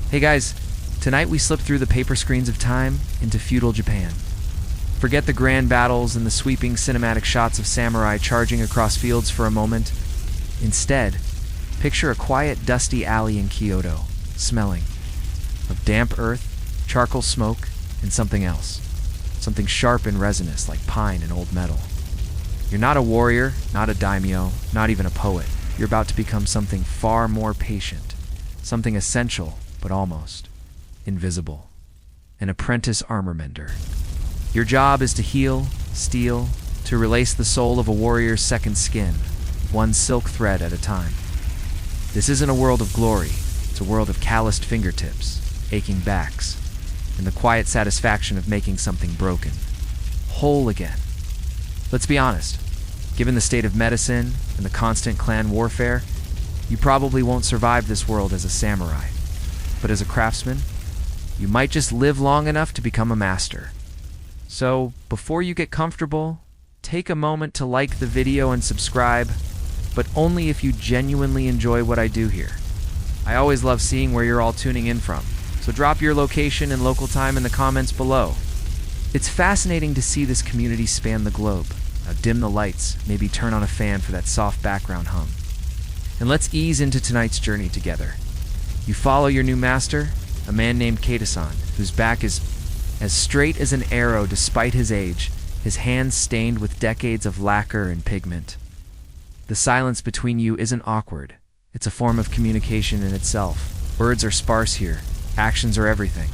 Hey guys, tonight we slip through the paper screens of time into feudal Japan. Forget the grand battles and the sweeping cinematic shots of samurai charging across fields for a moment. Instead, picture a quiet, dusty alley in Kyoto, smelling of damp earth, charcoal smoke, and something else. Something sharp and resinous like pine and old metal. You're not a warrior, not a daimyo, not even a poet. You're about to become something far more patient, something essential, but almost invisible. An apprentice armor mender. Your job is to heal, steal, to release the soul of a warrior's second skin, one silk thread at a time. This isn't a world of glory, it's a world of calloused fingertips, aching backs, and the quiet satisfaction of making something broken, whole again. Let's be honest, given the state of medicine and the constant clan warfare, you probably won't survive this world as a samurai. But as a craftsman, you might just live long enough to become a master. So, before you get comfortable, take a moment to like the video and subscribe, but only if you genuinely enjoy what I do here. I always love seeing where you're all tuning in from, so drop your location and local time in the comments below. It's fascinating to see this community span the globe. Now dim the lights, maybe turn on a fan for that soft background hum. And let's ease into tonight's journey together. You follow your new master, a man named Kato-san, whose back is as straight as an arrow despite his age, his hands stained with decades of lacquer and pigment. The silence between you isn't awkward. It's a form of communication in itself. Words are sparse here. Actions are everything.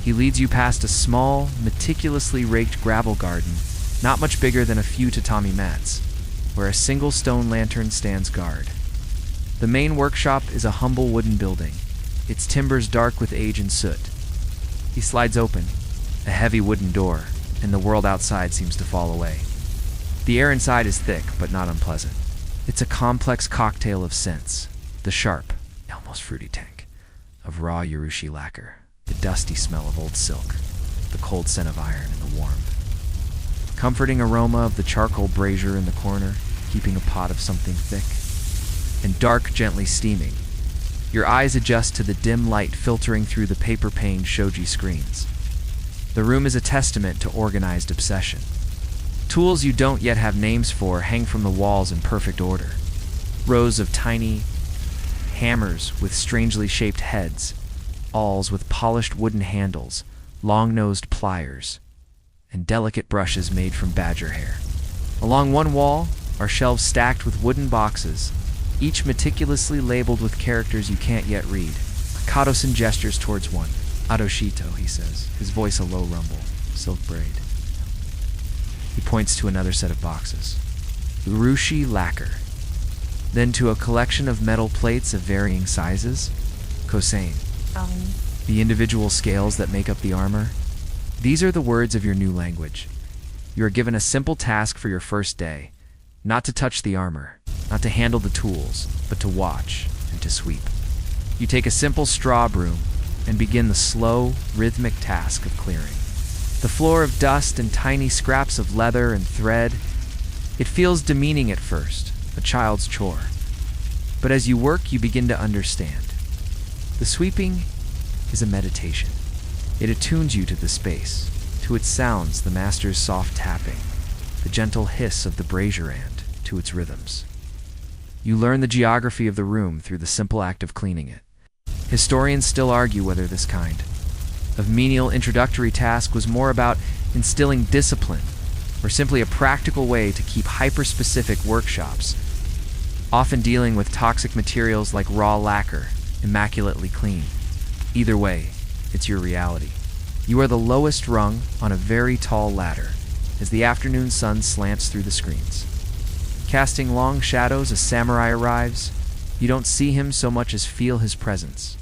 He leads you past a small, meticulously raked gravel garden, not much bigger than a few tatami mats, where a single stone lantern stands guard. The main workshop is a humble wooden building, its timbers dark with age and soot. He slides open, a heavy wooden door, and the world outside seems to fall away. The air inside is thick, but not unpleasant. It's a complex cocktail of scents. The sharp, almost fruity tank of raw urushi lacquer, the dusty smell of old silk, the cold scent of iron and the warm, comforting aroma of the charcoal brazier in the corner, keeping a pot of something thick, and dark, gently steaming. Your eyes adjust to the dim light filtering through the paper-paned shoji screens. The room is a testament to organized obsession. Tools you don't yet have names for hang from the walls in perfect order. Rows of tiny hammers with strangely shaped heads, awls with polished wooden handles, long-nosed pliers, and delicate brushes made from badger hair. Along one wall are shelves stacked with wooden boxes, each meticulously labeled with characters you can't yet read. Kato-san gestures towards one. Adoshito, he says, his voice a low rumble. Silk braid. He points to another set of boxes. Urushi lacquer. Then to a collection of metal plates of varying sizes. Kosein. The individual scales that make up the armor. These are the words of your new language. You are given a simple task for your first day. Not to touch the armor, not to handle the tools, but to watch and to sweep. You take a simple straw broom and begin the slow, rhythmic task of clearing. The floor of dust and tiny scraps of leather and thread. It feels demeaning at first, a child's chore. But as you work, you begin to understand. The sweeping is a meditation. It attunes you to the space, to its sounds, the master's soft tapping, the gentle hiss of the brazier end, to its rhythms. You learn the geography of the room through the simple act of cleaning it. Historians still argue whether this kind of menial introductory task was more about instilling discipline or simply a practical way to keep hyper-specific workshops, often dealing with toxic materials like raw lacquer, immaculately clean. Either way, it's your reality. You are the lowest rung on a very tall ladder as the afternoon sun slants through the screens. Casting long shadows, a samurai arrives. You don't see him so much as feel his presence.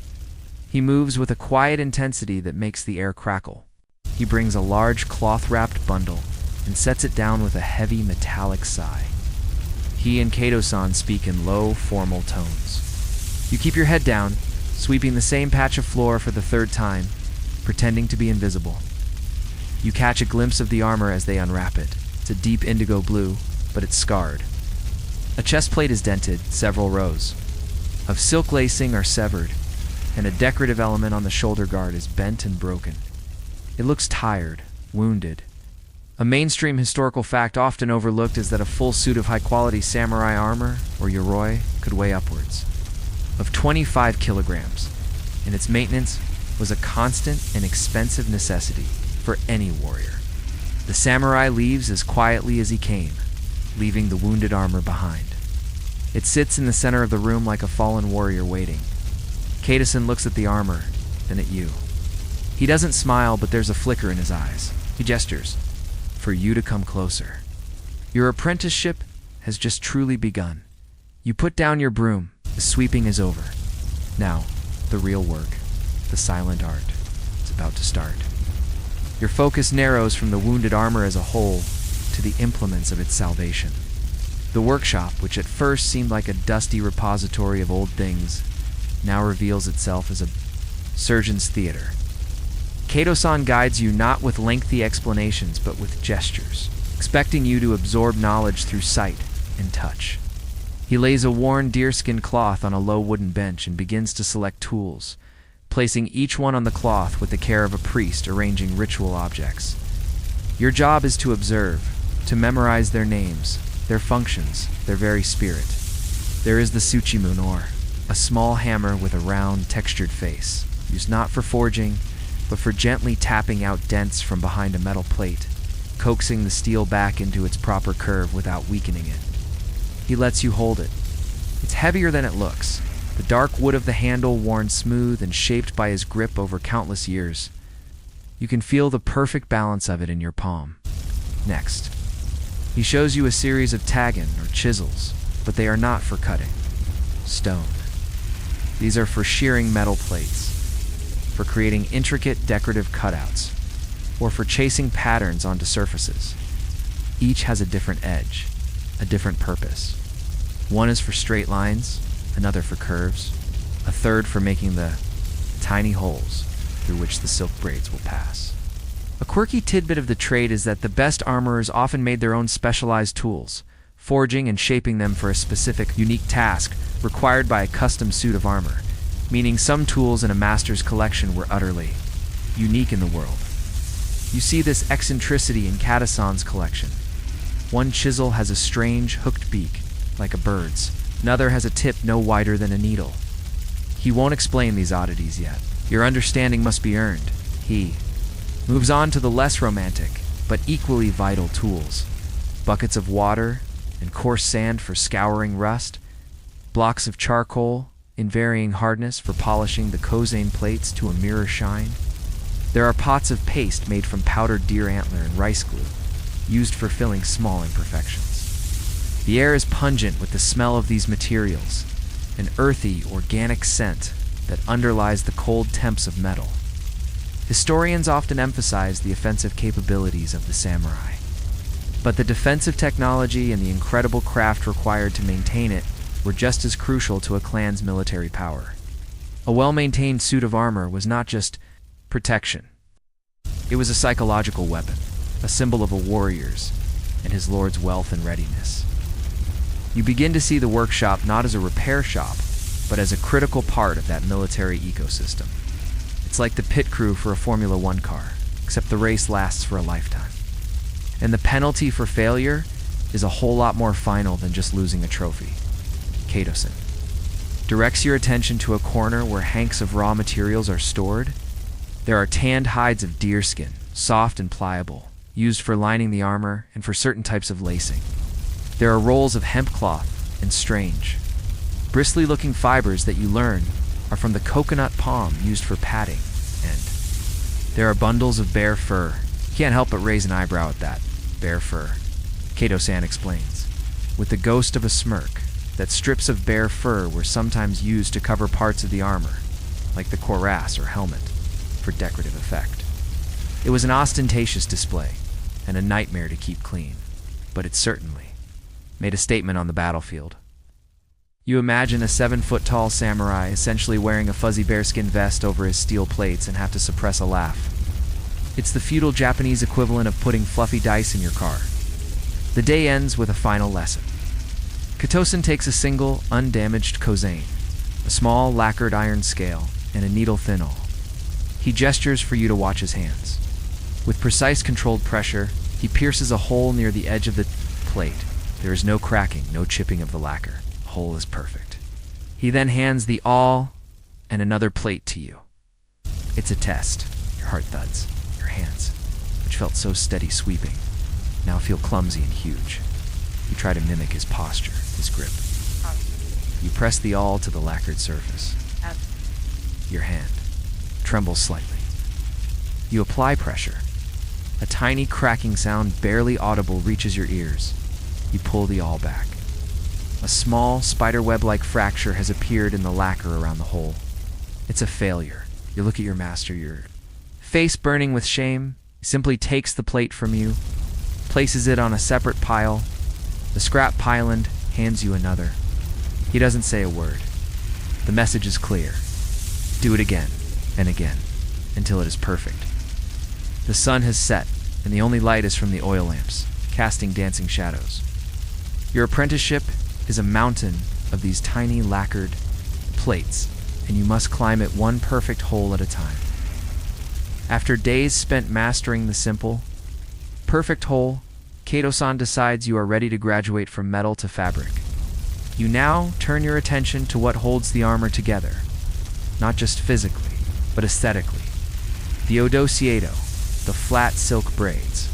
He moves with a quiet intensity that makes the air crackle. He brings a large cloth-wrapped bundle and sets it down with a heavy metallic sigh. He and Kato-san speak in low, formal tones. You keep your head down, sweeping the same patch of floor for the third time, pretending to be invisible. You catch a glimpse of the armor as they unwrap it. It's a deep indigo blue, but it's scarred. A chest plate is dented, several rows of silk lacing are severed, and a decorative element on the shoulder guard is bent and broken. It looks tired, wounded. A mainstream historical fact often overlooked is that a full suit of high-quality samurai armor, or yoroi, could weigh upwards of 25 kilograms, and its maintenance was a constant and expensive necessity for any warrior. The samurai leaves as quietly as he came, leaving the wounded armor behind. It sits in the center of the room like a fallen warrior waiting. Kato-san looks at the armor, then at you. He doesn't smile, but there's a flicker in his eyes. He gestures for you to come closer. Your apprenticeship has just truly begun. You put down your broom. The sweeping is over. Now, the real work, the silent art, is about to start. Your focus narrows from the wounded armor as a whole to the implements of its salvation. The workshop, which at first seemed like a dusty repository of old things, now reveals itself as a surgeon's theater. Kato-san guides you not with lengthy explanations, but with gestures, expecting you to absorb knowledge through sight and touch. He lays a worn deerskin cloth on a low wooden bench and begins to select tools, placing each one on the cloth with the care of a priest arranging ritual objects. Your job is to observe, to memorize their names, their functions, their very spirit. There is the tsuchimun, or a small hammer with a round, textured face, used not for forging, but for gently tapping out dents from behind a metal plate, coaxing the steel back into its proper curve without weakening it. He lets you hold it. It's heavier than it looks, the dark wood of the handle worn smooth and shaped by his grip over countless years. You can feel the perfect balance of it in your palm. Next, he shows you a series of tagen, or chisels, but they are not for cutting stone. These are for shearing metal plates, for creating intricate decorative cutouts, or for chasing patterns onto surfaces. Each has a different edge, a different purpose. One is for straight lines, another for curves, a third for making the tiny holes through which the silk braids will pass. A quirky tidbit of the trade is that the best armorers often made their own specialized tools, forging and shaping them for a specific, unique task required by a custom suit of armor, meaning some tools in a master's collection were utterly unique in the world. You see this eccentricity in Kato-san's collection. One chisel has a strange, hooked beak, like a bird's. Another has a tip no wider than a needle. He won't explain these oddities yet. Your understanding must be earned. He moves on to the less romantic, but equally vital tools. Buckets of water and coarse sand for scouring rust, blocks of charcoal in varying hardness for polishing the kozane plates to a mirror shine. There are pots of paste made from powdered deer antler and rice glue, used for filling small imperfections. The air is pungent with the smell of these materials, an earthy, organic scent that underlies the cold temps of metal. Historians often emphasize the offensive capabilities of the samurai, but the defensive technology and the incredible craft required to maintain it were just as crucial to a clan's military power. A well-maintained suit of armor was not just protection. It was a psychological weapon, a symbol of a warrior's and his lord's wealth and readiness. You begin to see the workshop not as a repair shop, but as a critical part of that military ecosystem. It's like the pit crew for a Formula One car, except the race lasts for a lifetime. And the penalty for failure is a whole lot more final than just losing a trophy. Kato-san directs your attention to a corner where hanks of raw materials are stored. There are tanned hides of deerskin, soft and pliable, used for lining the armor and for certain types of lacing. There are rolls of hemp cloth and strange, bristly-looking fibers that you learn are from the coconut palm used for padding, and there are bundles of bear fur. You can't help but raise an eyebrow at that. Bear fur. Kato-san explains, with the ghost of a smirk, that strips of bear fur were sometimes used to cover parts of the armor, like the cuirass or helmet, for decorative effect. It was an ostentatious display, and a nightmare to keep clean, but it certainly made a statement on the battlefield. You imagine a 7-foot-tall samurai essentially wearing a fuzzy bearskin vest over his steel plates and have to suppress a laugh. It's the feudal Japanese equivalent of putting fluffy dice in your car. The day ends with a final lesson. Kato-san takes a single, undamaged kozane, a small lacquered iron scale, and a needle-thin awl. He gestures for you to watch his hands. With precise controlled pressure, he pierces a hole near the edge of the plate. There is no cracking, no chipping of the lacquer. The hole is perfect. He then hands the awl and another plate to you. It's a test. Your heart thuds. Your hands, which felt so steady sweeping, now feel clumsy and huge. You try to mimic his posture, his grip. You press the awl to the lacquered surface. Your hand trembles slightly. You apply pressure. A tiny cracking sound, barely audible, reaches your ears. You pull the awl back. A small, spiderweb-like fracture has appeared in the lacquer around the hole. It's a failure. You look at your master, your face burning with shame. He simply takes the plate from you, places it on a separate pile. The scrap pilot hands you another. He doesn't say a word. The message is clear. Do it again and again until it is perfect. The sun has set, and the only light is from the oil lamps, casting dancing shadows. Your apprenticeship is a mountain of these tiny lacquered plates, and you must climb it one perfect hole at a time. After days spent mastering the simple, perfect hole, Kato-san decides you are ready to graduate from metal to fabric. You now turn your attention to what holds the armor together, not just physically, but aesthetically. The odosiedo, the flat silk braids.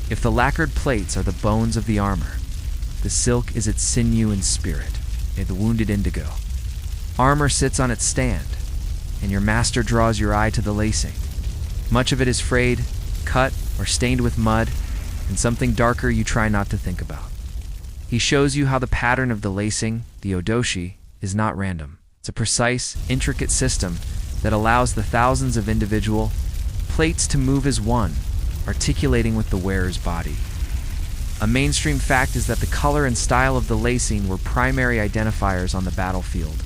If the lacquered plates are the bones of the armor, the silk is its sinew and spirit, the wounded indigo. Armor sits on its stand, and your master draws your eye to the lacing. Much of it is frayed, cut, or stained with mud, and something darker you try not to think about. He shows you how the pattern of the lacing, the odoshi, is not random. It's a precise, intricate system that allows the thousands of individual plates to move as one, articulating with the wearer's body. A mainstream fact is that the color and style of the lacing were primary identifiers on the battlefield,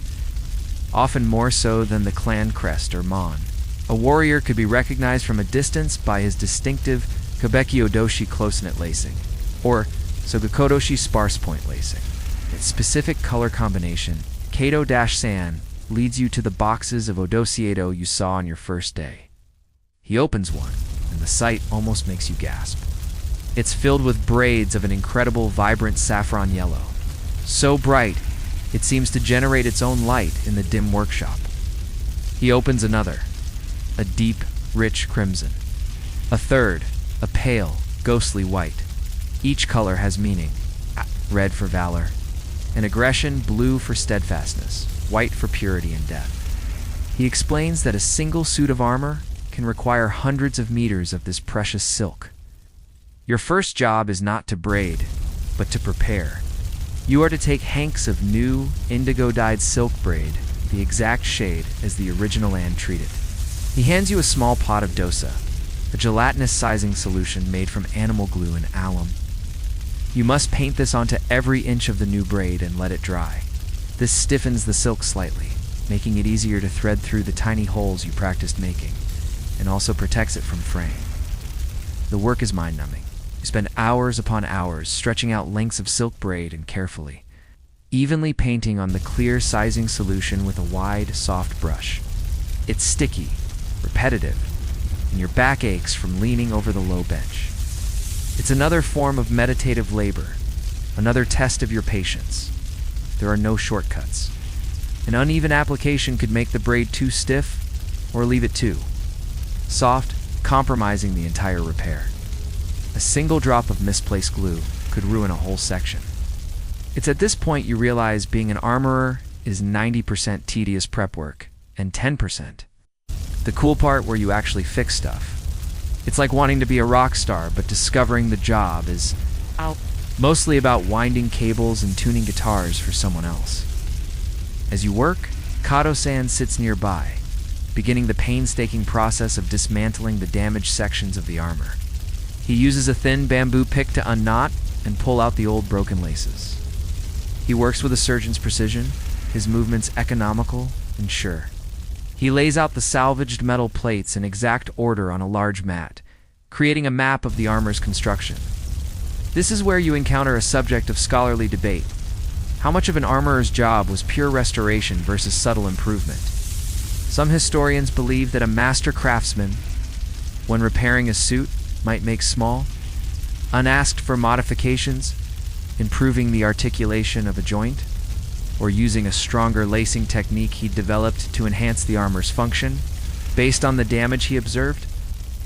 often more so than the clan crest or mon. A warrior could be recognized from a distance by his distinctive Kabeki Odoshi close-knit lacing, or Sogakodoshi sparse point lacing. Its specific color combination, Kato-san, leads you to the boxes of odosiedo you saw on your first day. He opens one, and the sight almost makes you gasp. It's filled with braids of an incredible, vibrant saffron yellow. So bright, it seems to generate its own light in the dim workshop. He opens another, a deep, rich crimson. A third, a pale, ghostly white. Each color has meaning. Red for valor, and aggression, blue for steadfastness, white for purity and death. He explains that a single suit of armor can require hundreds of meters of this precious silk. Your first job is not to braid, but to prepare. You are to take hanks of new, indigo-dyed silk braid, the exact shade as the original and treat it. He hands you a small pot of dosa, a gelatinous sizing solution made from animal glue and alum. You must paint this onto every inch of the new braid and let it dry. This stiffens the silk slightly, making it easier to thread through the tiny holes you practiced making, and also protects it from fraying. The work is mind-numbing. You spend hours upon hours stretching out lengths of silk braid and carefully, evenly painting on the clear sizing solution with a wide, soft brush. It's sticky, repetitive, and your back aches from leaning over the low bench. It's another form of meditative labor, another test of your patience. There are no shortcuts. An uneven application could make the braid too stiff, or leave it too soft, compromising the entire repair. A single drop of misplaced glue could ruin a whole section. It's at this point you realize being an armorer is 90% tedious prep work, and 10% the cool part where you actually fix stuff. It's like wanting to be a rock star, but discovering the job is mostly about winding cables and tuning guitars for someone else. As you work, Kato-san sits nearby, beginning the painstaking process of dismantling the damaged sections of the armor. He uses a thin bamboo pick to unknot and pull out the old broken laces. He works with a surgeon's precision, his movements economical and sure. He lays out the salvaged metal plates in exact order on a large mat, creating a map of the armor's construction. This is where you encounter a subject of scholarly debate. How much of an armorer's job was pure restoration versus subtle improvement? Some historians believe that a master craftsman, when repairing a suit, might make small, unasked for modifications, improving the articulation of a joint, or using a stronger lacing technique he developed to enhance the armor's function, based on the damage he observed.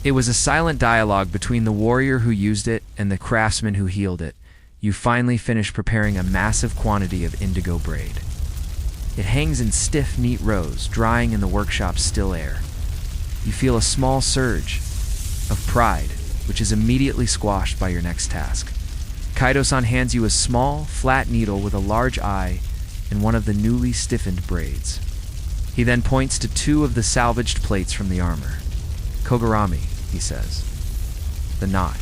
It was a silent dialogue between the warrior who used it and the craftsman who healed it. You finally finish preparing a massive quantity of indigo braid. It hangs in stiff, neat rows, drying in the workshop's still air. You feel a small surge of pride, which is immediately squashed by your next task. Kaido-san hands you a small, flat needle with a large eye and one of the newly stiffened braids. He then points to two of the salvaged plates from the armor. Kogurami, he says. The knot.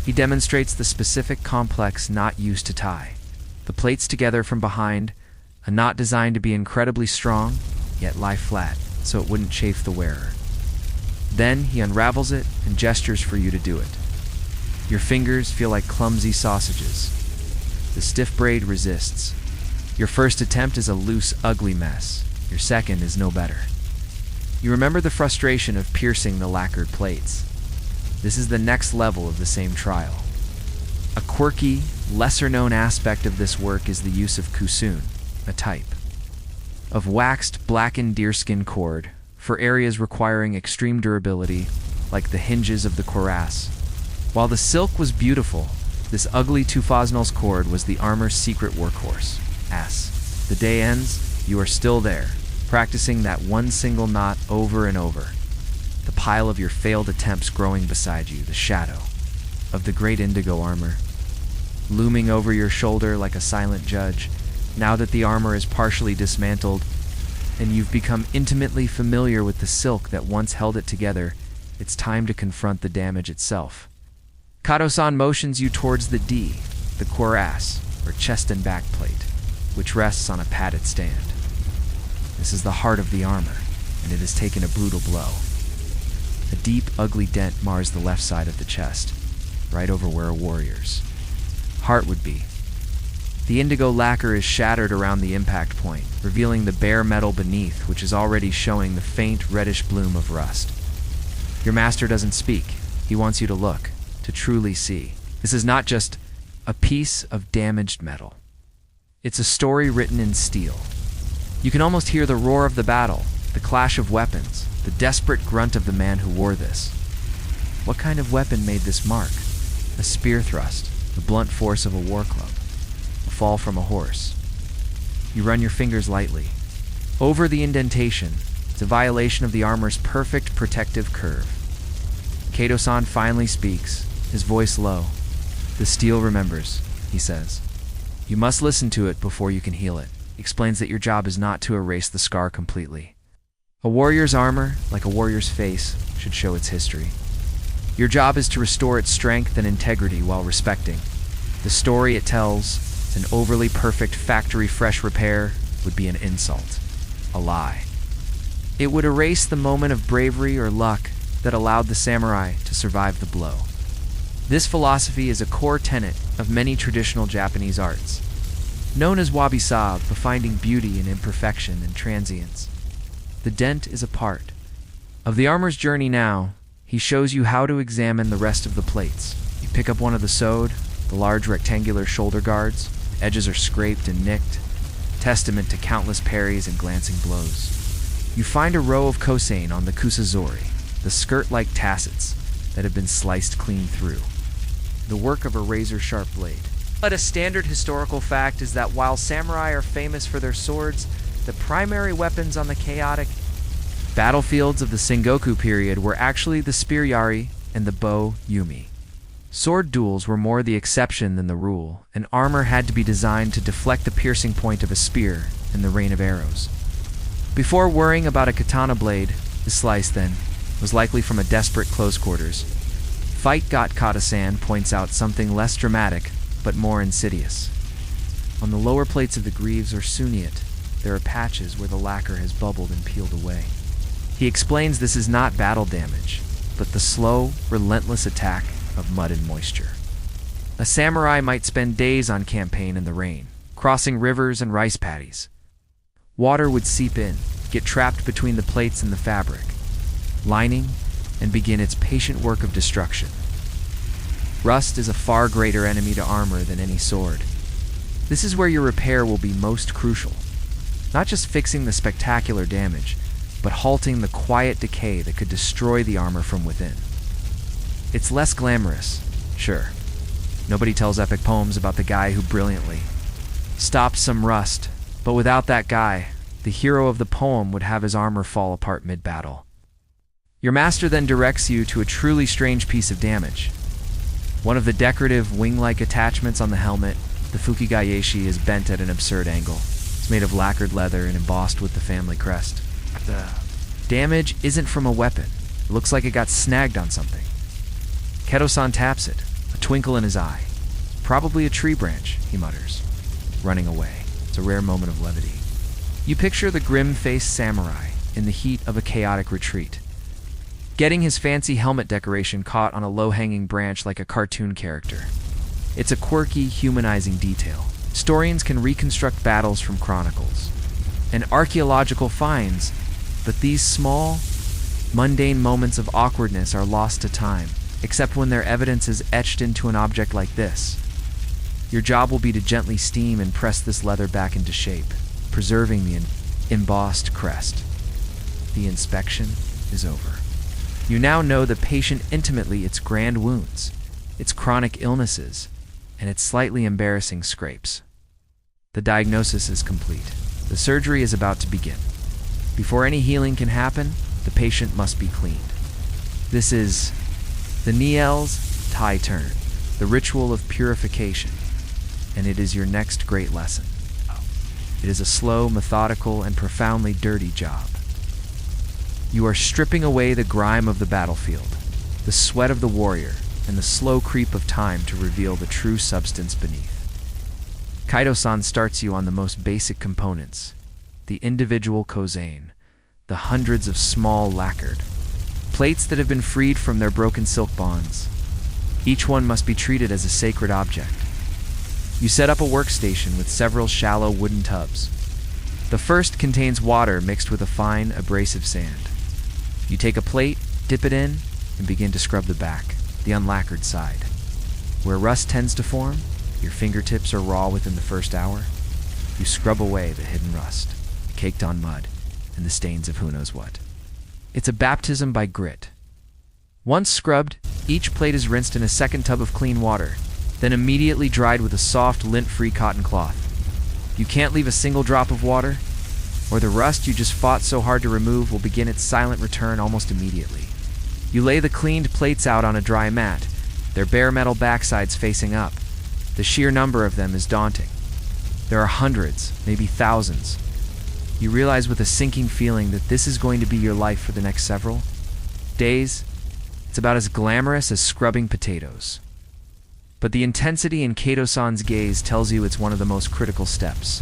He demonstrates the specific, complex knot used to tie the plates together from behind, a knot designed to be incredibly strong, yet lie flat, so it wouldn't chafe the wearer. Then he unravels it and gestures for you to do it. Your fingers feel like clumsy sausages. The stiff braid resists. Your first attempt is a loose, ugly mess. Your second is no better. You remember the frustration of piercing the lacquered plates. This is the next level of the same trial. A quirky, lesser-known aspect of this work is the use of kusun, a type of waxed, blackened deerskin cord for areas requiring extreme durability, like the hinges of the cuirass. While the silk was beautiful, this ugly Tufosnal's cord was the armor's secret workhorse. As the day ends, you are still there, practicing that one single knot over and over. The pile of your failed attempts growing beside you, the shadow of the great indigo armor, looming over your shoulder like a silent judge. Now that the armor is partially dismantled, and you've become intimately familiar with the silk that once held it together, it's time to confront the damage itself. Kato-san motions you towards the D, the cuirass, or chest and back plate, which rests on a padded stand. This is the heart of the armor, and it has taken a brutal blow. A deep, ugly dent mars the left side of the chest, right over where a warrior's heart would be. The indigo lacquer is shattered around the impact point, revealing the bare metal beneath, which is already showing the faint, reddish bloom of rust. Your master doesn't speak. He wants you to look, to truly see. This is not just a piece of damaged metal. It's a story written in steel. You can almost hear the roar of the battle, the clash of weapons, the desperate grunt of the man who wore this. What kind of weapon made this mark? A spear thrust, the blunt force of a war club, a fall from a horse. You run your fingers lightly over the indentation. It's a violation of the armor's perfect protective curve. Kato-san finally speaks, his voice low. The steel remembers, he says. You must listen to it before you can heal it. He explains that your job is not to erase the scar completely. A warrior's armor, like a warrior's face, should show its history. Your job is to restore its strength and integrity while respecting the story it tells. An overly perfect factory-fresh repair would be an insult, a lie. It would erase the moment of bravery or luck that allowed the samurai to survive the blow. This philosophy is a core tenet of many traditional Japanese arts, known as Wabi-Sabi, the finding beauty in imperfection and transience. The dent is a part of the armor's journey now. He shows you how to examine the rest of the plates. You pick up one of the sewed, the large rectangular shoulder guards. Edges are scraped and nicked, testament to countless parries and glancing blows. You find a row of kosein on the kusazori, the skirt-like tassets that have been sliced clean through, the work of a razor-sharp blade. But a standard historical fact is that while samurai are famous for their swords, the primary weapons on the chaotic battlefields of the Sengoku period were actually the spear yari and the bow yumi. Sword duels were more the exception than the rule, and armor had to be designed to deflect the piercing point of a spear in the rain of arrows. Before worrying about a katana blade, the slice, then, was likely from a desperate close quarters. Fight Got Kata-san points out something less dramatic, but more insidious. On the lower plates of the greaves or suniate, there are patches where the lacquer has bubbled and peeled away. He explains this is not battle damage, but the slow, relentless attack of mud and moisture. A samurai might spend days on campaign in the rain, crossing rivers and rice paddies. Water would seep in, get trapped between the plates and the fabric, lining, and begin its patient work of destruction. Rust is a far greater enemy to armor than any sword. This is where your repair will be most crucial. Not just fixing the spectacular damage, but halting the quiet decay that could destroy the armor from within. It's less glamorous, sure. Nobody tells epic poems about the guy who brilliantly stopped some rust, but without that guy, the hero of the poem would have his armor fall apart mid-battle. Your master then directs you to a truly strange piece of damage. One of the decorative wing-like attachments on the helmet, the fukigayeshi, is bent at an absurd angle. It's made of lacquered leather and embossed with the family crest. The damage isn't from a weapon. It looks like it got snagged on something. Keto-san taps it, a twinkle in his eye. Probably a tree branch, he mutters, running away. It's a rare moment of levity. You picture the grim-faced samurai in the heat of a chaotic retreat, getting his fancy helmet decoration caught on a low-hanging branch like a cartoon character. It's a quirky, humanizing detail. Historians can reconstruct battles from chronicles and archaeological finds, but these small, mundane moments of awkwardness are lost to time, except when their evidence is etched into an object like this. Your job will be to gently steam and press this leather back into shape, preserving the embossed crest. The inspection is over. You now know the patient intimately, its grand wounds, its chronic illnesses, and its slightly embarrassing scrapes. The diagnosis is complete. The surgery is about to begin. Before any healing can happen, the patient must be cleaned. This is the Niel's Tai turn, the ritual of purification, and it is your next great lesson. It is a slow, methodical, and profoundly dirty job. You are stripping away the grime of the battlefield, the sweat of the warrior, and the slow creep of time to reveal the true substance beneath. Kaido-san starts you on the most basic components, the individual kozain, the hundreds of small lacquered plates that have been freed from their broken silk bonds. Each one must be treated as a sacred object. You set up a workstation with several shallow wooden tubs. The first contains water mixed with a fine, abrasive sand. You take a plate, dip it in, and begin to scrub the back, the unlacquered side. Where rust tends to form, your fingertips are raw within the first hour. You scrub away the hidden rust, caked on mud, and the stains of who knows what. It's a baptism by grit. Once scrubbed, each plate is rinsed in a second tub of clean water, then immediately dried with a soft, lint-free cotton cloth. You can't leave a single drop of water, or the rust you just fought so hard to remove will begin its silent return almost immediately. You lay the cleaned plates out on a dry mat, their bare metal backsides facing up. The sheer number of them is daunting. There are hundreds, maybe thousands. You realize with a sinking feeling that this is going to be your life for the next several days. It's about as glamorous as scrubbing potatoes. But the intensity in Kato-san's gaze tells you it's one of the most critical steps.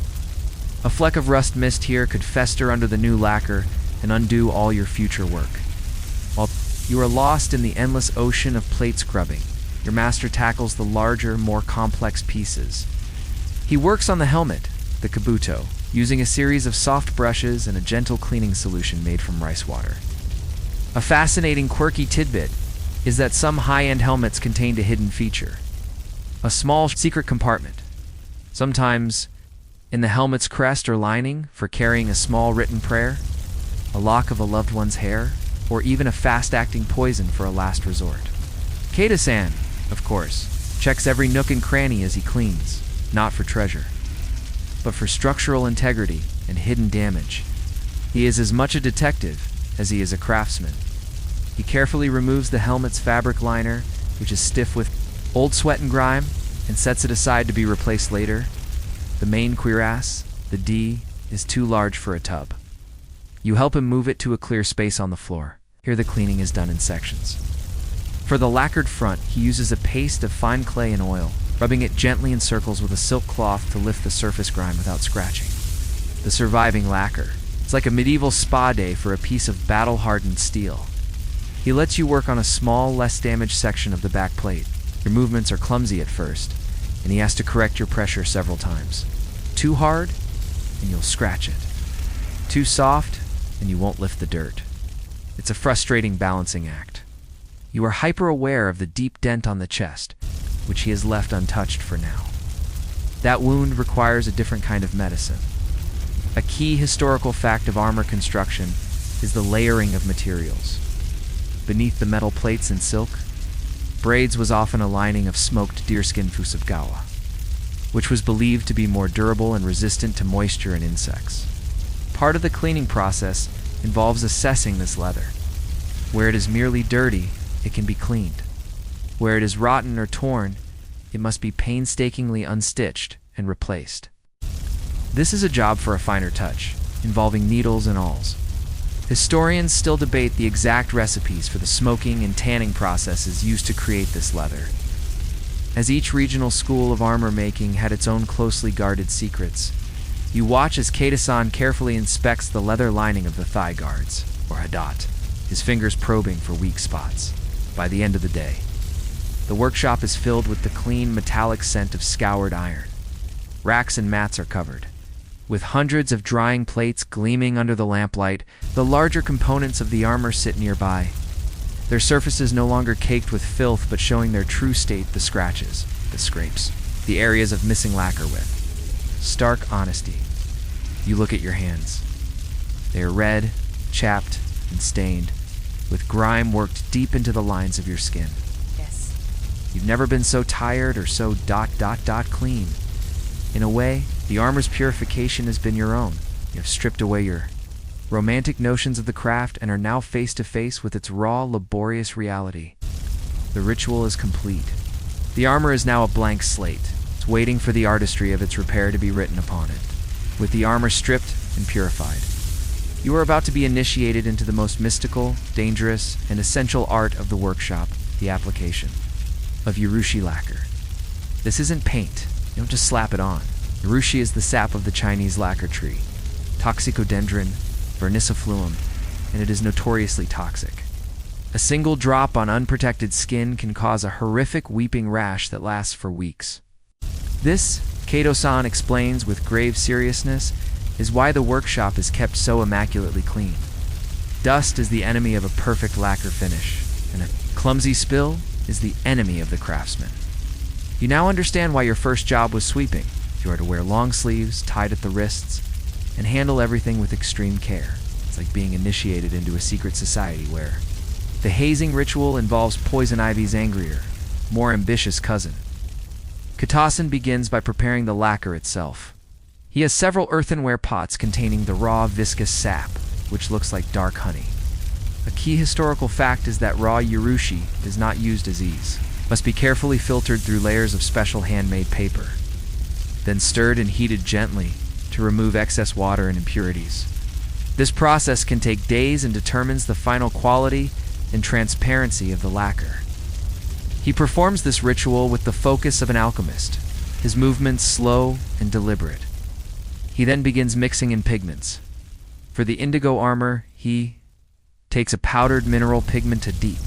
A fleck of rust mist here could fester under the new lacquer and undo all your future work. While you are lost in the endless ocean of plate scrubbing, your master tackles the larger, more complex pieces. He works on the helmet, the kabuto, using a series of soft brushes and a gentle cleaning solution made from rice water. A fascinating, quirky tidbit is that some high-end helmets contained a hidden feature. A small secret compartment, sometimes in the helmet's crest or lining for carrying a small written prayer, a lock of a loved one's hair, or even a fast-acting poison for a last resort. Kato-san, of course, checks every nook and cranny as he cleans, not for treasure, but for structural integrity and hidden damage. He is as much a detective as he is a craftsman. He carefully removes the helmet's fabric liner, which is stiff with old sweat and grime, and sets it aside to be replaced later. The main cuirass, the D, is too large for a tub. You help him move it to a clear space on the floor. Here the cleaning is done in sections. For the lacquered front, he uses a paste of fine clay and oil, rubbing it gently in circles with a silk cloth to lift the surface grime without scratching. The surviving lacquer. It's like a medieval spa day for a piece of battle-hardened steel. He lets you work on a small, less damaged section of the back plate. Your movements are clumsy at first, and he has to correct your pressure several times. Too hard, and you'll scratch it. Too soft, and you won't lift the dirt. It's a frustrating balancing act. You are hyper-aware of the deep dent on the chest, which he has left untouched for now. That wound requires a different kind of medicine. A key historical fact of armor construction is the layering of materials. Beneath the metal plates and silk, braids was often a lining of smoked deerskin fusagawa, which was believed to be more durable and resistant to moisture and insects. Part of the cleaning process involves assessing this leather. Where it is merely dirty, it can be cleaned. Where it is rotten or torn, it must be painstakingly unstitched and replaced. This is a job for a finer touch, involving needles and awls. Historians still debate the exact recipes for the smoking and tanning processes used to create this leather. As each regional school of armor making had its own closely guarded secrets, you watch as Kato-san carefully inspects the leather lining of the thigh guards, or hadat, his fingers probing for weak spots. By the end of the day, the workshop is filled with the clean metallic scent of scoured iron. Racks and mats are covered. With hundreds of drying plates gleaming under the lamplight, the larger components of the armor sit nearby. Their surfaces no longer caked with filth, but showing their true state: the scratches, the scrapes, the areas of missing lacquer with stark honesty. You look at your hands. They are red, chapped, and stained, with grime worked deep into the lines of your skin. Yes. You've never been so tired or so ... clean. In a way, the armor's purification has been your own. You have stripped away your romantic notions of the craft and are now face to face with its raw, laborious reality. The ritual is complete. The armor is now a blank slate. It's waiting for the artistry of its repair to be written upon it. With the armor stripped and purified, you are about to be initiated into the most mystical, dangerous, and essential art of the workshop: the application of urushi lacquer. This isn't paint. You don't just slap it on. Urushi is the sap of the Chinese lacquer tree, Toxicodendron vernicifluum, and it is notoriously toxic. A single drop on unprotected skin can cause a horrific weeping rash that lasts for weeks. This, Kato-san explains with grave seriousness, is why the workshop is kept so immaculately clean. Dust is the enemy of a perfect lacquer finish, and a clumsy spill is the enemy of the craftsman. You now understand why your first job was sweeping. You are to wear long sleeves, tied at the wrists, and handle everything with extreme care. It's like being initiated into a secret society where the hazing ritual involves Poison Ivy's angrier, more ambitious cousin. Kato-san begins by preparing the lacquer itself. He has several earthenware pots containing the raw, viscous sap, which looks like dark honey. A key historical fact is that raw urushi is not used as ease. Must be carefully filtered through layers of special handmade paper, then stirred and heated gently to remove excess water and impurities. This process can take days and determines the final quality and transparency of the lacquer. He performs this ritual with the focus of an alchemist, his movements slow and deliberate. He then begins mixing in pigments. For the indigo armor, he takes a powdered mineral pigment to deep,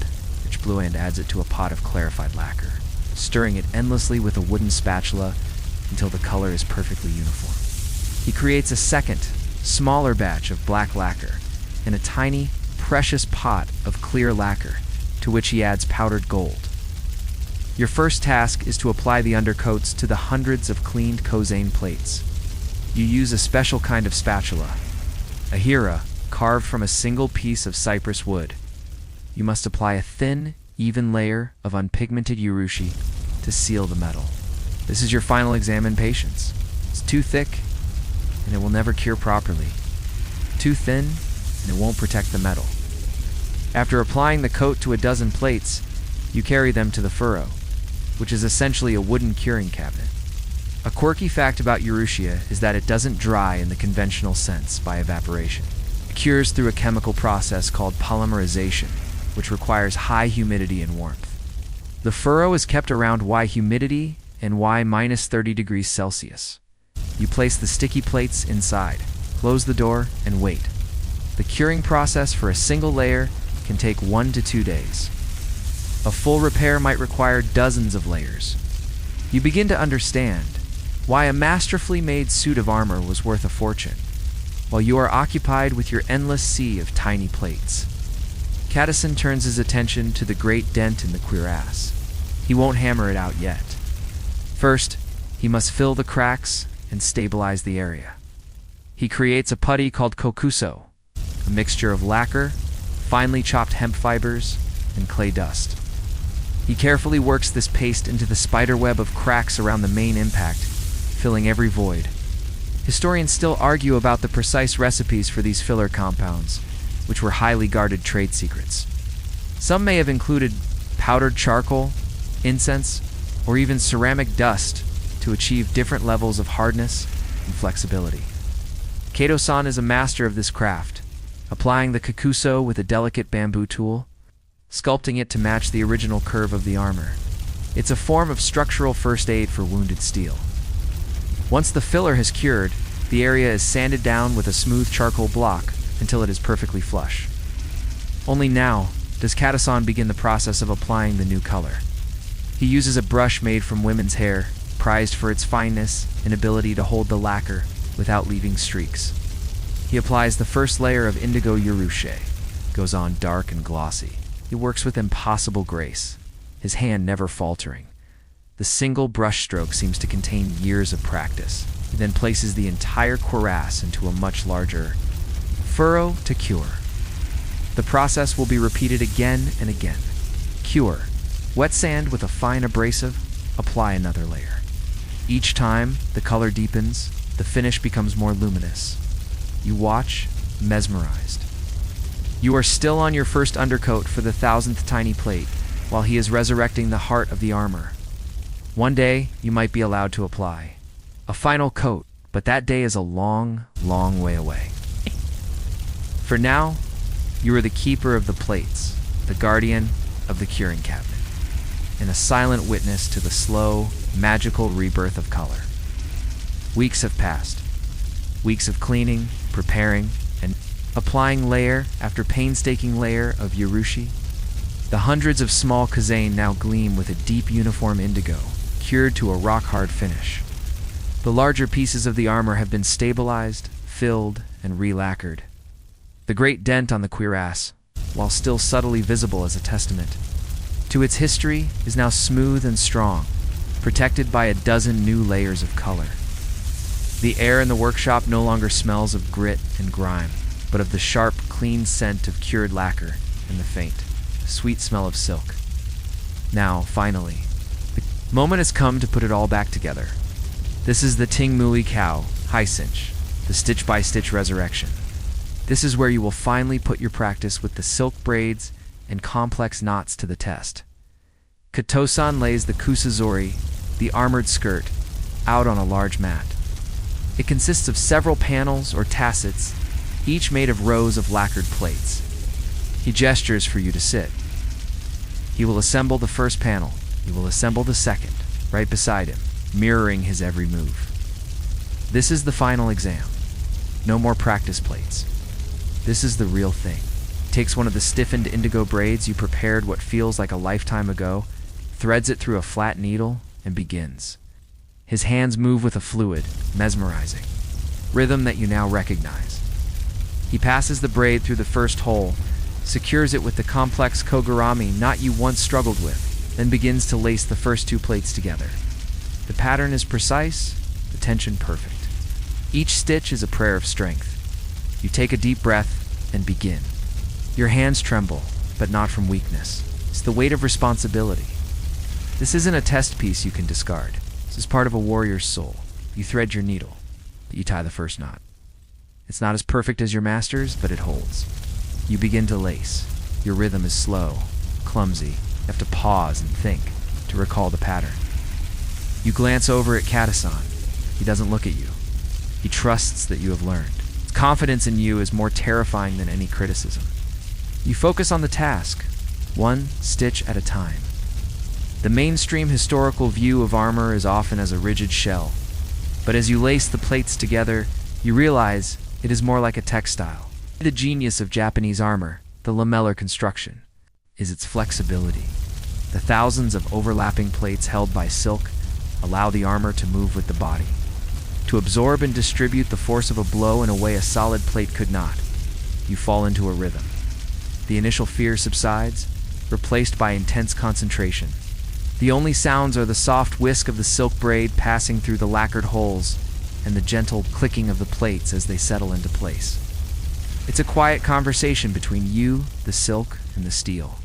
rich blue, and adds it to a pot of clarified lacquer, stirring it endlessly with a wooden spatula until the color is perfectly uniform. He creates a second, smaller batch of black lacquer in a tiny, precious pot of clear lacquer, to which he adds powdered gold. Your first task is to apply the undercoats to the hundreds of cleaned kozane plates. You use a special kind of spatula, a hira, carved from a single piece of cypress wood. You must apply a thin, even layer of unpigmented urushi to seal the metal. This is your final exam in patience. It's too thick, and it will never cure properly. Too thin, and it won't protect the metal. After applying the coat to a dozen plates, you carry them to the furrow, which is essentially a wooden curing cabinet. A quirky fact about urushia is that it doesn't dry in the conventional sense by evaporation. It cures through a chemical process called polymerization, which requires high humidity and warmth. The furrow is kept around Y humidity and Y minus 30 degrees Celsius. You place the sticky plates inside, close the door, and wait. The curing process for a single layer can take 1 to 2 days. A full repair might require dozens of layers. You begin to understand why a masterfully made suit of armor was worth a fortune, while you are occupied with your endless sea of tiny plates. Catterson turns his attention to the great dent in the cuirass. He won't hammer it out yet. First, he must fill the cracks and stabilize the area. He creates a putty called kokuso, a mixture of lacquer, finely chopped hemp fibers, and clay dust. He carefully works this paste into the spiderweb of cracks around the main impact, filling every void. Historians still argue about the precise recipes for these filler compounds, which were highly guarded trade secrets. Some may have included powdered charcoal, incense, or even ceramic dust to achieve different levels of hardness and flexibility. Kato-san is a master of this craft, applying the kokuso with a delicate bamboo tool, sculpting it to match the original curve of the armor. It's a form of structural first aid for wounded steel. Once the filler has cured, the area is sanded down with a smooth charcoal block until it is perfectly flush. Only now does Kato-san begin the process of applying the new color. He uses a brush made from women's hair, prized for its fineness and ability to hold the lacquer without leaving streaks. He applies the first layer of indigo urushe, goes on dark and glossy. He works with impossible grace, his hand never faltering. The single brushstroke seems to contain years of practice. He then places the entire cuirass into a much larger furrow to cure. The process will be repeated again and again. Cure. Wet sand with a fine abrasive, apply another layer. Each time, the color deepens, the finish becomes more luminous. You watch, mesmerized. You are still on your first undercoat for the 1000th tiny plate, while he is resurrecting the heart of the armor. One day, you might be allowed to apply a final coat, but that day is a long, long way away. For now, you are the keeper of the plates, the guardian of the curing cabinet, and a silent witness to the slow, magical rebirth of color. Weeks have passed. Weeks of cleaning, preparing, and applying layer after painstaking layer of urushi. The hundreds of small kazane now gleam with a deep uniform indigo, cured to a rock-hard finish. The larger pieces of the armor have been stabilized, filled, and re-lacquered. The great dent on the cuirass, while still subtly visible as a testament to its history, is now smooth and strong, protected by a dozen new layers of color. The air in the workshop no longer smells of grit and grime, but of the sharp, clean scent of cured lacquer and the faint, sweet smell of silk. Now, finally, the moment has come to put it all back together. This is the Ting Mui Cow, High Cinch, the stitch-by-stitch resurrection. This is where you will finally put your practice with the silk braids and complex knots to the test. Kato-san lays the kusazori, the armored skirt, out on a large mat. It consists of several panels or tassets, each made of rows of lacquered plates. He gestures for you to sit. He will assemble the first panel. He will assemble the second, right beside him, mirroring his every move. This is the final exam. No more practice plates. This is the real thing. He takes one of the stiffened indigo braids you prepared what feels like a lifetime ago, threads it through a flat needle, and begins. His hands move with a fluid, mesmerizing rhythm that you now recognize. He passes the braid through the first hole, secures it with the complex kogurami knot you once struggled with, then begins to lace the first two plates together. The pattern is precise, the tension perfect. Each stitch is a prayer of strength. You take a deep breath and begin. Your hands tremble, but not from weakness. It's the weight of responsibility. This isn't a test piece you can discard. This is part of a warrior's soul. You thread your needle. You tie the first knot. It's not as perfect as your master's, but it holds. You begin to lace. Your rhythm is slow, clumsy. You have to pause and think to recall the pattern. You glance over at Kato-san. He doesn't look at you. He trusts that you have learned. His confidence in you is more terrifying than any criticism. You focus on the task, one stitch at a time. The mainstream historical view of armor is often as a rigid shell, but as you lace the plates together, you realize it is more like a textile. The genius of Japanese armor, the lamellar construction, is its flexibility. The thousands of overlapping plates held by silk allow the armor to move with the body. to absorb and distribute the force of a blow in a way a solid plate could not. You fall into a rhythm. The initial fear subsides, replaced by intense concentration. The only sounds are the soft whisk of the silk braid passing through the lacquered holes and the gentle clicking of the plates as they settle into place. It's a quiet conversation between you, the silk, and the steel.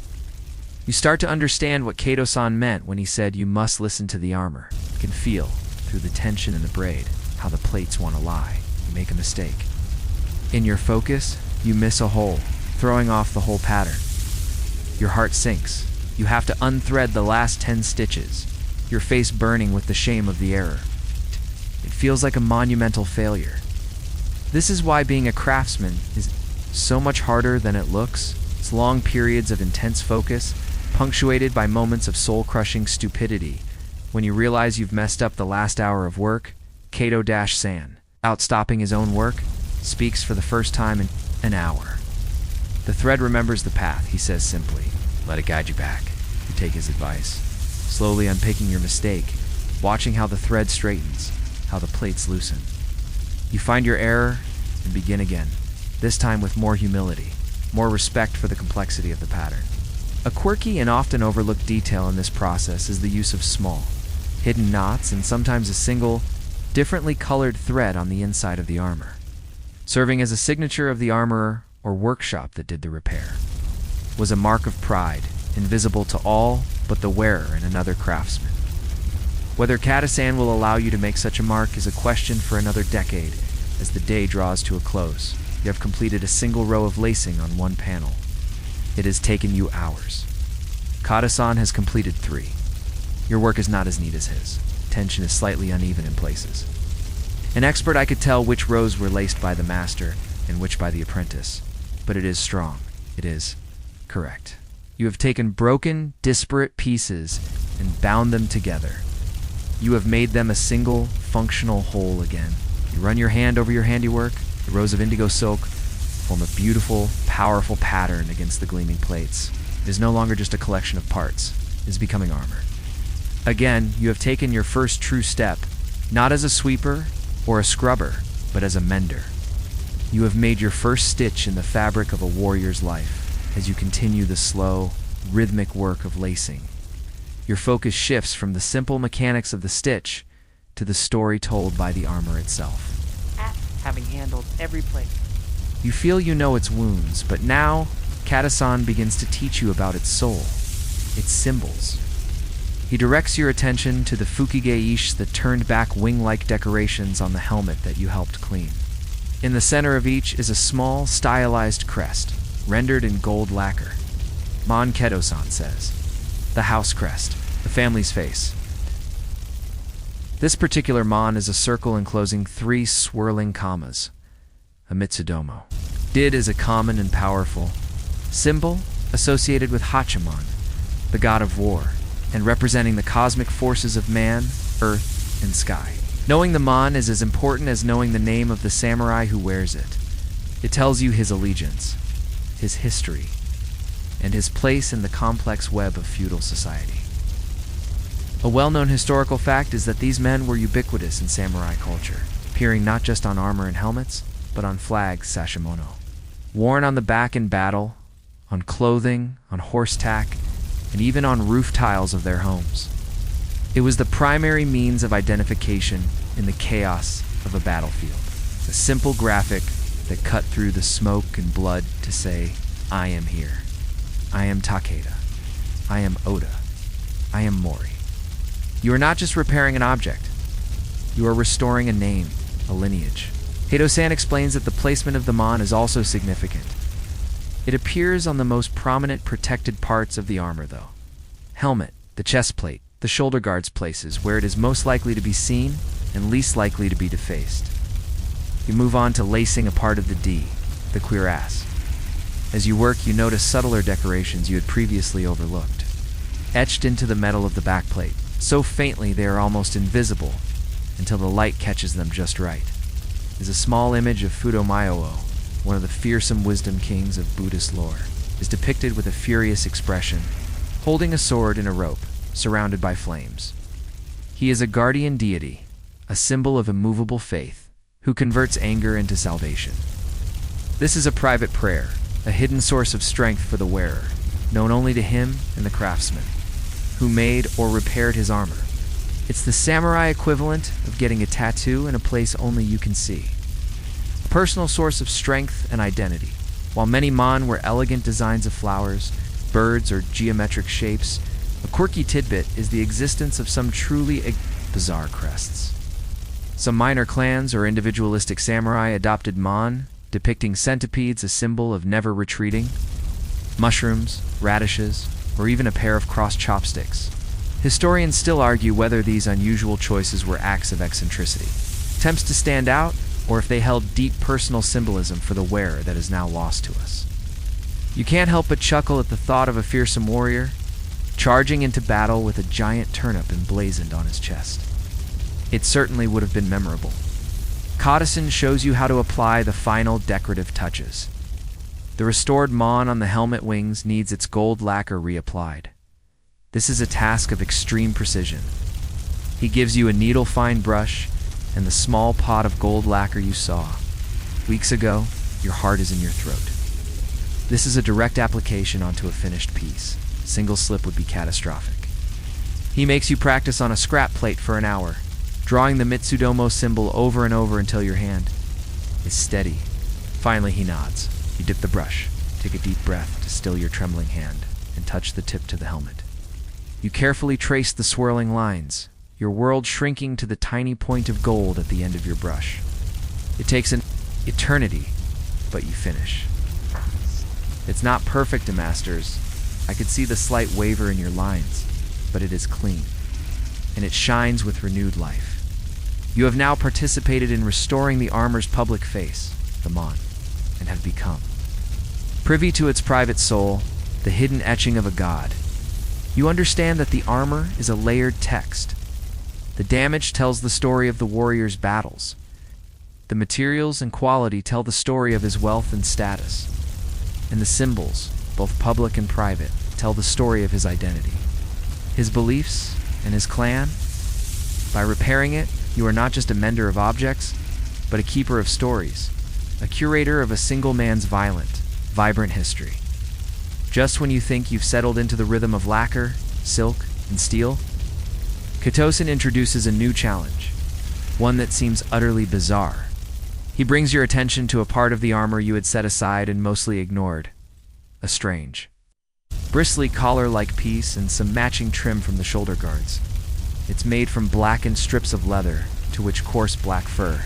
You start to understand what Kato-san meant when he said you must listen to the armor. You can feel, through the tension in the braid, how the plates want to lie. You make a mistake. In your focus, you miss a hole, throwing off the whole pattern. Your heart sinks. You have to unthread the last 10 stitches, your face burning with the shame of the error. It feels like a monumental failure. This is why being a craftsman is so much harder than it looks. It's long periods of intense focus, punctuated by moments of soul-crushing stupidity. When you realize you've messed up the last hour of work, Kato-san, outstopping his own work, speaks for the first time in an hour. The thread remembers the path, he says simply. Let it guide you back. You take his advice, slowly unpicking your mistake, watching how the thread straightens, how the plates loosen. You find your error and begin again, this time with more humility, more respect for the complexity of the pattern. A quirky and often overlooked detail in this process is the use of small, hidden knots and sometimes a single, differently colored thread on the inside of the armor, serving as a signature of the armorer or workshop that did the repair. Was a mark of pride, invisible to all but the wearer and another craftsman. Whether Kato-san will allow you to make such a mark is a question for another decade as the day draws to a close. You have completed a single row of lacing on one panel. It has taken you hours. Kato-san has completed 3. Your work is not as neat as his. Tension is slightly uneven in places. An expert, I could tell which rows were laced by the master and which by the apprentice, but it is strong. It is correct. You have taken broken, disparate pieces and bound them together. You have made them a single, functional whole again. You run your hand over your handiwork. The rows of indigo silk form a beautiful, powerful pattern against the gleaming plates. It is no longer just a collection of parts. It is becoming armor. Again, you have taken your first true step, not as a sweeper or a scrubber, but as a mender. You have made your first stitch in the fabric of a warrior's life as you continue the slow, rhythmic work of lacing. Your focus shifts from the simple mechanics of the stitch to the story told by the armor itself. Having handled every plate. You feel you know its wounds, but now Kato-san begins to teach you about its soul, its symbols. He directs your attention to the fukige-ish, the turned-back wing-like decorations on the helmet that you helped clean. In the center of each is a small, stylized crest, rendered in gold lacquer. Mon Kato-san says, the house crest, the family's face. This particular mon is a circle enclosing 3 swirling commas, a mitsudomo. Did is a common and powerful symbol associated with Hachiman, the god of war, and representing the cosmic forces of man, earth, and sky. Knowing the mon is as important as knowing the name of the samurai who wears it. It tells you his allegiance, his history, and his place in the complex web of feudal society. A well-known historical fact is that these men were ubiquitous in samurai culture, appearing not just on armor and helmets, but on flags, sashimono, worn on the back in battle, on clothing, on horse tack, and even on roof tiles of their homes. It was the primary means of identification in the chaos of a battlefield, a simple graphic that cut through the smoke and blood to say, I am here. I am Takeda. I am Oda. I am Mori. You are not just repairing an object. You are restoring a name, a lineage. Kato-san explains that the placement of the mon is also significant. It appears on the most prominent protected parts of the armor, though. Helmet, the chest plate, the shoulder guards places where it is most likely to be seen and least likely to be defaced. You move on to lacing a part of the D, the cuirass. As you work, you notice subtler decorations you had previously overlooked, etched into the metal of the backplate, so faintly they are almost invisible until the light catches them just right. Is a small image of Fudomayo, one of the fearsome wisdom kings of Buddhist lore, is depicted with a furious expression, holding a sword and a rope, surrounded by flames. He is a guardian deity, a symbol of immovable faith, who converts anger into salvation. This is a private prayer, a hidden source of strength for the wearer, known only to him and the craftsman, who made or repaired his armor. It's the samurai equivalent of getting a tattoo in a place only you can see. A personal source of strength and identity. While many mon were elegant designs of flowers, birds, or geometric shapes, a quirky tidbit is the existence of some truly bizarre crests. Some minor clans or individualistic samurai adopted mon, depicting centipedes, a symbol of never retreating, mushrooms, radishes, or even a pair of crossed chopsticks. Historians still argue whether these unusual choices were acts of eccentricity, attempts to stand out, or if they held deep personal symbolism for the wearer that is now lost to us. You can't help but chuckle at the thought of a fearsome warrior charging into battle with a giant turnip emblazoned on his chest. It certainly would have been memorable. Codison shows you how to apply the final decorative touches. The restored mon on the helmet wings needs its gold lacquer reapplied. This is a task of extreme precision. He gives you a needle-fine brush and the small pot of gold lacquer you saw. Weeks ago, your heart is in your throat. This is a direct application onto a finished piece. Single slip would be catastrophic. He makes you practice on a scrap plate for an hour, drawing the Mitsudomo symbol over and over until your hand is steady. Finally, he nods. You dip the brush, take a deep breath to still your trembling hand, and touch the tip to the helmet. You carefully trace the swirling lines, your world shrinking to the tiny point of gold at the end of your brush. It takes an eternity, but you finish. It's not perfect, masters. I could see the slight waver in your lines, but it is clean, and it shines with renewed life. You have now participated in restoring the armor's public face, the mon, and have become privy to its private soul, the hidden etching of a god. You understand that the armor is a layered text. The damage tells the story of the warrior's battles. The materials and quality tell the story of his wealth and status. And the symbols, both public and private, tell the story of his identity, his beliefs, and his clan. By repairing it, you are not just a mender of objects, but a keeper of stories, a curator of a single man's vibrant history. Just when you think you've settled into the rhythm of lacquer, silk, and steel, Katosin introduces a new challenge, one that seems utterly bizarre. He brings your attention to a part of the armor you had set aside and mostly ignored, a strange, bristly collar-like piece and some matching trim from the shoulder guards. It's made from blackened strips of leather to which coarse black fur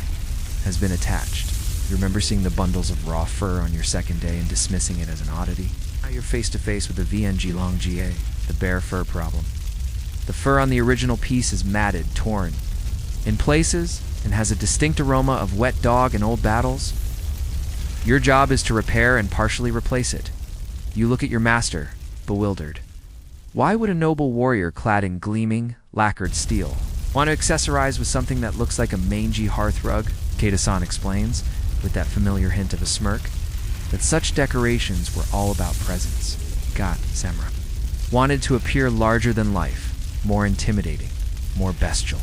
has been attached. You remember seeing the bundles of raw fur on your second day and dismissing it as an oddity? Now you're face to face with the VNG Long GA, the bear fur problem. The fur on the original piece is matted, torn in places, and has a distinct aroma of wet dog and old battles. Your job is to repair and partially replace it. You look at your master, bewildered. Why would a noble warrior clad in gleaming, lacquered steel want to accessorize with something that looks like a mangy hearth rug? Kata-san explains, with that familiar hint of a smirk, that such decorations were all about presence. God, samurai wanted to appear larger than life, more intimidating, more bestial.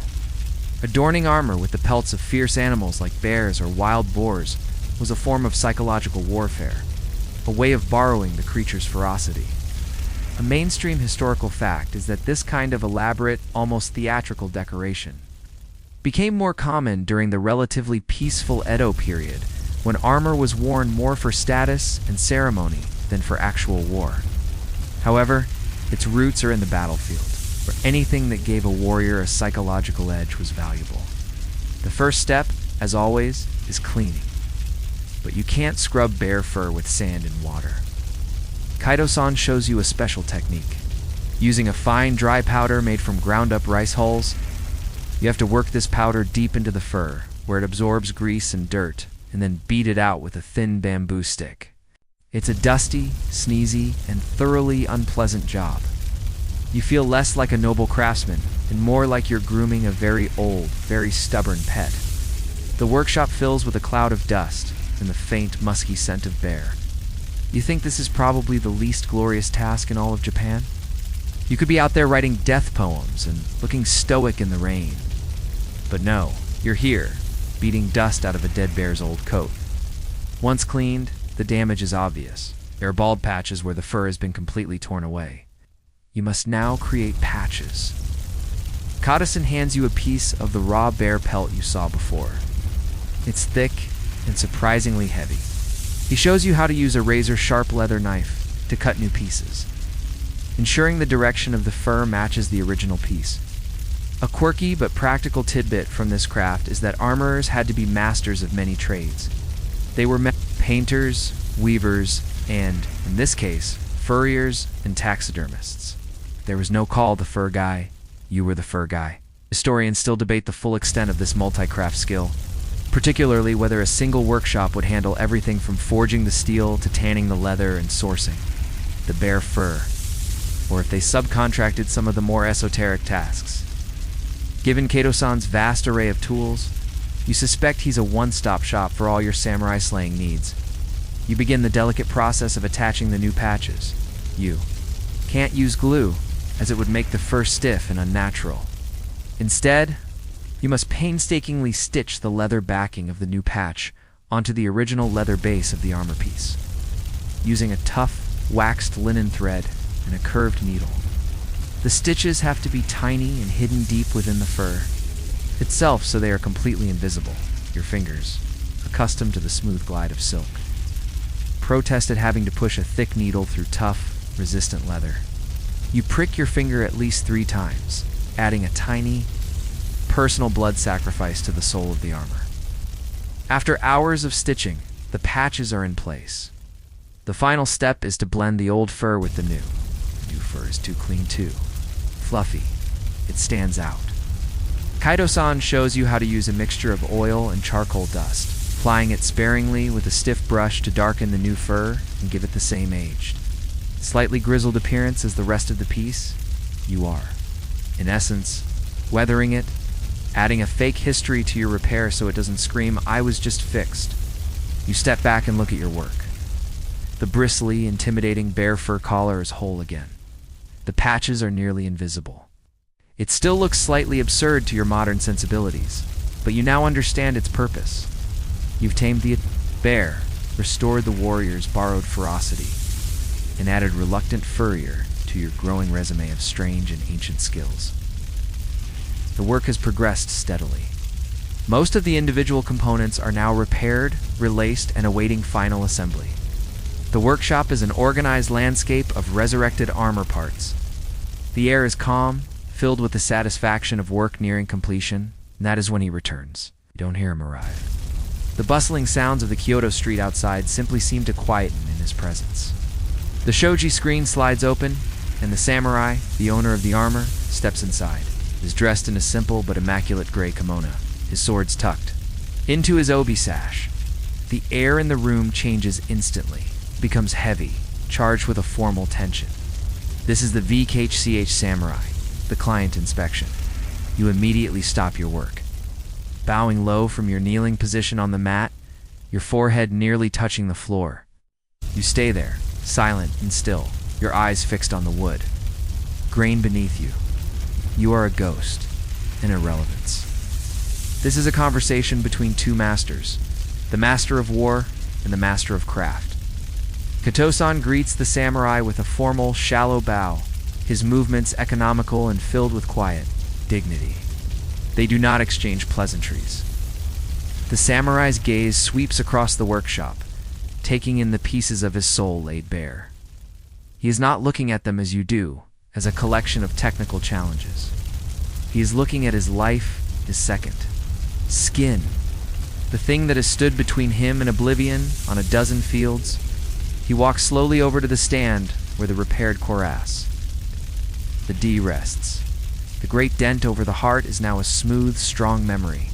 Adorning armor with the pelts of fierce animals like bears or wild boars was a form of psychological warfare, a way of borrowing the creature's ferocity. A mainstream historical fact is that this kind of elaborate, almost theatrical decoration became more common during the relatively peaceful Edo period, when armor was worn more for status and ceremony than for actual war. However, its roots are in the battlefield, where anything that gave a warrior a psychological edge was valuable. The first step, as always, is cleaning. But you can't scrub bear fur with sand and water. Kaido-san shows you a special technique. Using a fine dry powder made from ground-up rice hulls, you have to work this powder deep into the fur, where it absorbs grease and dirt, and then beat it out with a thin bamboo stick. It's a dusty, sneezy, and thoroughly unpleasant job. You feel less like a noble craftsman, and more like you're grooming a very old, very stubborn pet. The workshop fills with a cloud of dust, and the faint, musky scent of bear. You think this is probably the least glorious task in all of Japan? You could be out there writing death poems and looking stoic in the rain. But no, You're here, beating dust out of a dead bear's old coat. Once cleaned, the damage is obvious. There are bald patches where the fur has been completely torn away. You must now create patches. Codison hands you a piece of the raw bear pelt you saw before. It's thick and surprisingly heavy. He shows you how to use a razor-sharp leather knife to cut new pieces, ensuring the direction of the fur matches the original piece. A quirky but practical tidbit from this craft is that armorers had to be masters of many trades. They were painters, weavers, and, in this case, furriers and taxidermists. There was no call the fur guy, you were the fur guy. Historians still debate the full extent of this multi-craft skill, particularly whether a single workshop would handle everything from forging the steel to tanning the leather and sourcing the bear fur, or if they subcontracted some of the more esoteric tasks. Given Kato-san's vast array of tools, you suspect he's a one-stop shop for all your samurai slaying needs. You begin the delicate process of attaching the new patches. You can't use glue, as it would make the fur stiff and unnatural. Instead, you must painstakingly stitch the leather backing of the new patch onto the original leather base of the armor piece, using a tough, waxed linen thread and a curved needle. The stitches have to be tiny and hidden deep within the fur itself so they are completely invisible. Your fingers, accustomed to the smooth glide of silk, protest at having to push a thick needle through tough, resistant leather. You prick your finger at least 3 times, adding a tiny, personal blood sacrifice to the soul of the armor. After hours of stitching, the patches are in place. The final step is to blend the old fur with the new. The new fur is too clean too. Fluffy. It stands out. Kaito-san shows you how to use a mixture of oil and charcoal dust, applying it sparingly with a stiff brush to darken the new fur and give it the same aged, slightly grizzled appearance as the rest of the piece. You are, in essence, weathering it, adding a fake history to your repair so it doesn't scream, "I was just fixed." You step back and look at your work. The bristly, intimidating bear fur collar is whole again. The patches are nearly invisible. It still looks slightly absurd to your modern sensibilities, but you now understand its purpose. You've tamed the bear, restored the warrior's borrowed ferocity, and added reluctant furrier to your growing resume of strange and ancient skills. The work has progressed steadily. Most of the individual components are now repaired, relaced, and awaiting final assembly. The workshop is an organized landscape of resurrected armor parts. The air is calm, filled with the satisfaction of work nearing completion, and that is when he returns. You don't hear him arrive. The bustling sounds of the Kyoto street outside simply seem to quieten in his presence. The shoji screen slides open, and the samurai, the owner of the armor, steps inside. He is dressed in a simple but immaculate gray kimono, his swords tucked into his obi sash. The air in the room changes instantly, becomes heavy, charged with a formal tension. This is the VKHCH samurai, the client inspection. You immediately stop your work. Bowing low from your kneeling position on the mat, your forehead nearly touching the floor. You stay there, silent and still, your eyes fixed on the wood. Grain beneath you. You are a ghost, an irrelevance. This is a conversation between 2 masters, the master of war and the master of craft. Kato-san greets the samurai with a formal, shallow bow, his movements economical and filled with quiet dignity. They do not exchange pleasantries. The samurai's gaze sweeps across the workshop, taking in the pieces of his soul laid bare. He is not looking at them as you do, as a collection of technical challenges. He is looking at his life, his second skin, the thing that has stood between him and oblivion on a dozen fields. He walks slowly over to the stand where the repaired cuirass, the D, rests. The great dent over the heart is now a smooth, strong memory,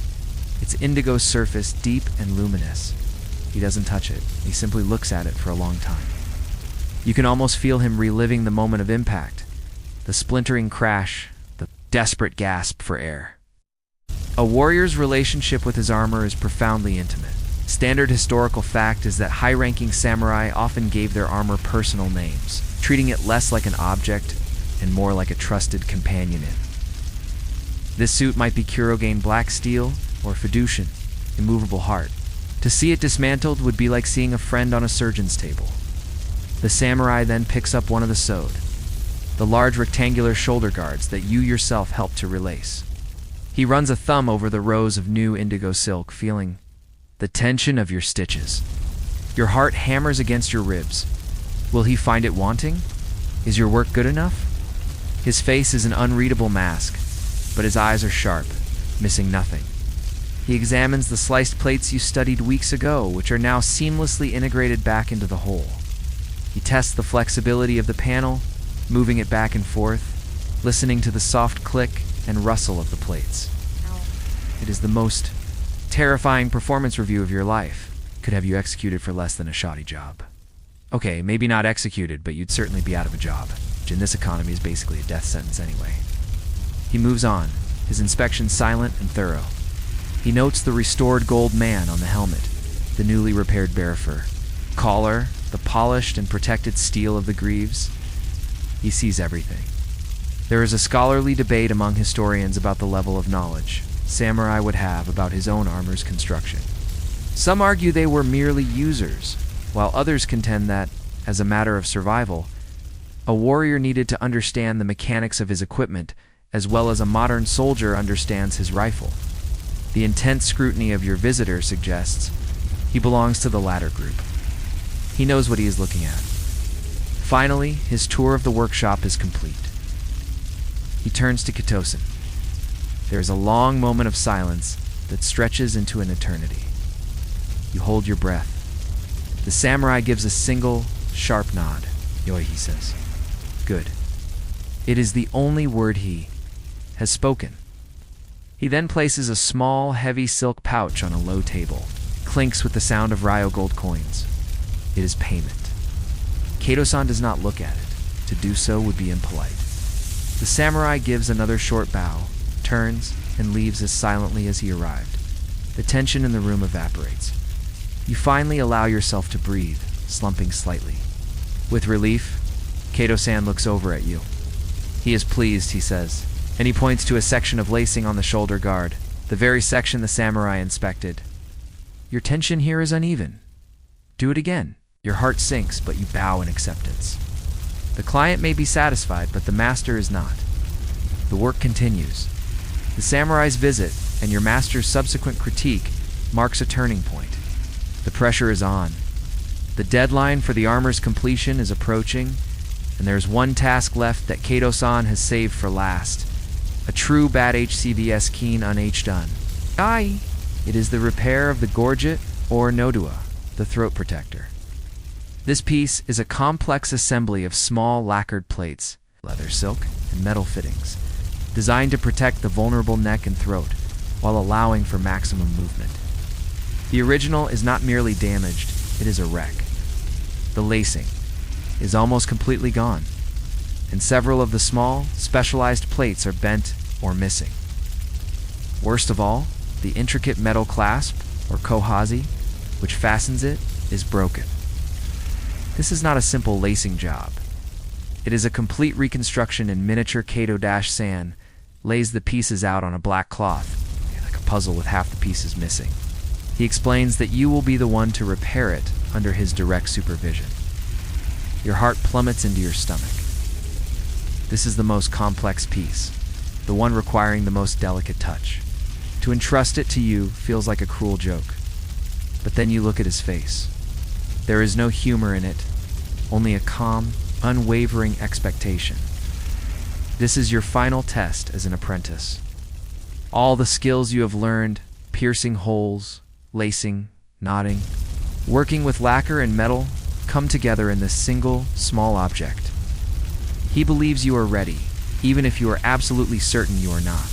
its indigo surface deep and luminous. He doesn't touch it. He simply looks at it for a long time. You can almost feel him reliving the moment of impact, the splintering crash, the desperate gasp for air. A warrior's relationship with his armor is profoundly intimate. Standard historical fact is that high-ranking samurai often gave their armor personal names, treating it less like an object and more like a trusted companion. This suit might be Kurogen black steel or fiducian, immovable heart. To see it dismantled would be like seeing a friend on a surgeon's table. The samurai then picks up one of the sewed, the large rectangular shoulder guards that you yourself helped to relace. He runs a thumb over the rows of new indigo silk, feeling the tension of your stitches. Your heart hammers against your ribs. Will he find it wanting? Is your work good enough? His face is an unreadable mask, but his eyes are sharp, missing nothing. He examines the sliced plates you studied weeks ago, which are now seamlessly integrated back into the whole. He tests the flexibility of the panel, moving it back and forth, listening to the soft click and rustle of the plates. It is the most terrifying performance review of your life. Could have you executed for less than a shoddy job. Okay, maybe not executed, but you'd certainly be out of a job, which in this economy is basically a death sentence anyway. He moves on, his inspection silent and thorough. He notes the restored gold man on the helmet, the newly repaired bear fur, collar, the polished and protected steel of the greaves. He sees everything. There is a scholarly debate among historians about the level of knowledge samurai would have about his own armor's construction. Some argue they were merely users, while others contend that, as a matter of survival, a warrior needed to understand the mechanics of his equipment as well as a modern soldier understands his rifle. The intense scrutiny of your visitor suggests he belongs to the latter group. He knows what he is looking at. Finally, his tour of the workshop is complete. He turns to Kitosen. There is a long moment of silence that stretches into an eternity. You hold your breath. The samurai gives a single, sharp nod. Yoi, he says. Good. It is the only word he has spoken. He then places a small, heavy silk pouch on a low table. Clinks with the sound of Ryo gold coins. It is payment. Kato-san does not look at it. To do so would be impolite. The samurai gives another short bow, turns, and leaves as silently as he arrived. The tension in the room evaporates. You finally allow yourself to breathe, slumping slightly. With relief, Kato-san looks over at you. He is pleased, he says, and he points to a section of lacing on the shoulder guard, the very section the samurai inspected. Your tension here is uneven. Do it again. Your heart sinks, but you bow in acceptance. The client may be satisfied, but the master is not. The work continues. The samurai's visit and your master's subsequent critique marks a turning point. The pressure is on. The deadline for the armor's completion is approaching, and there's one task left that Kato-san has saved for last. A true bad HCVS keen un-H done. Aye! It is the repair of the gorget, or nodua, the throat protector. This piece is a complex assembly of small lacquered plates, leather, silk, and metal fittings, designed to protect the vulnerable neck and throat while allowing for maximum movement. The original is not merely damaged, it is a wreck. The lacing is almost completely gone, and several of the small, specialized plates are bent or missing. Worst of all, the intricate metal clasp, or kohazi, which fastens it, is broken. This is not a simple lacing job. It is a complete reconstruction in miniature. Kato-san lays the pieces out on a black cloth, like a puzzle with half the pieces missing. He explains that you will be the one to repair it under his direct supervision. Your heart plummets into your stomach. This is the most complex piece, the one requiring the most delicate touch. To entrust it to you feels like a cruel joke. But then you look at his face. There is no humor in it, only a calm, unwavering expectation. This is your final test as an apprentice. All the skills you have learned, piercing holes, lacing, knotting, working with lacquer and metal, come together in this single, small object. He believes you are ready, even if you are absolutely certain you are not.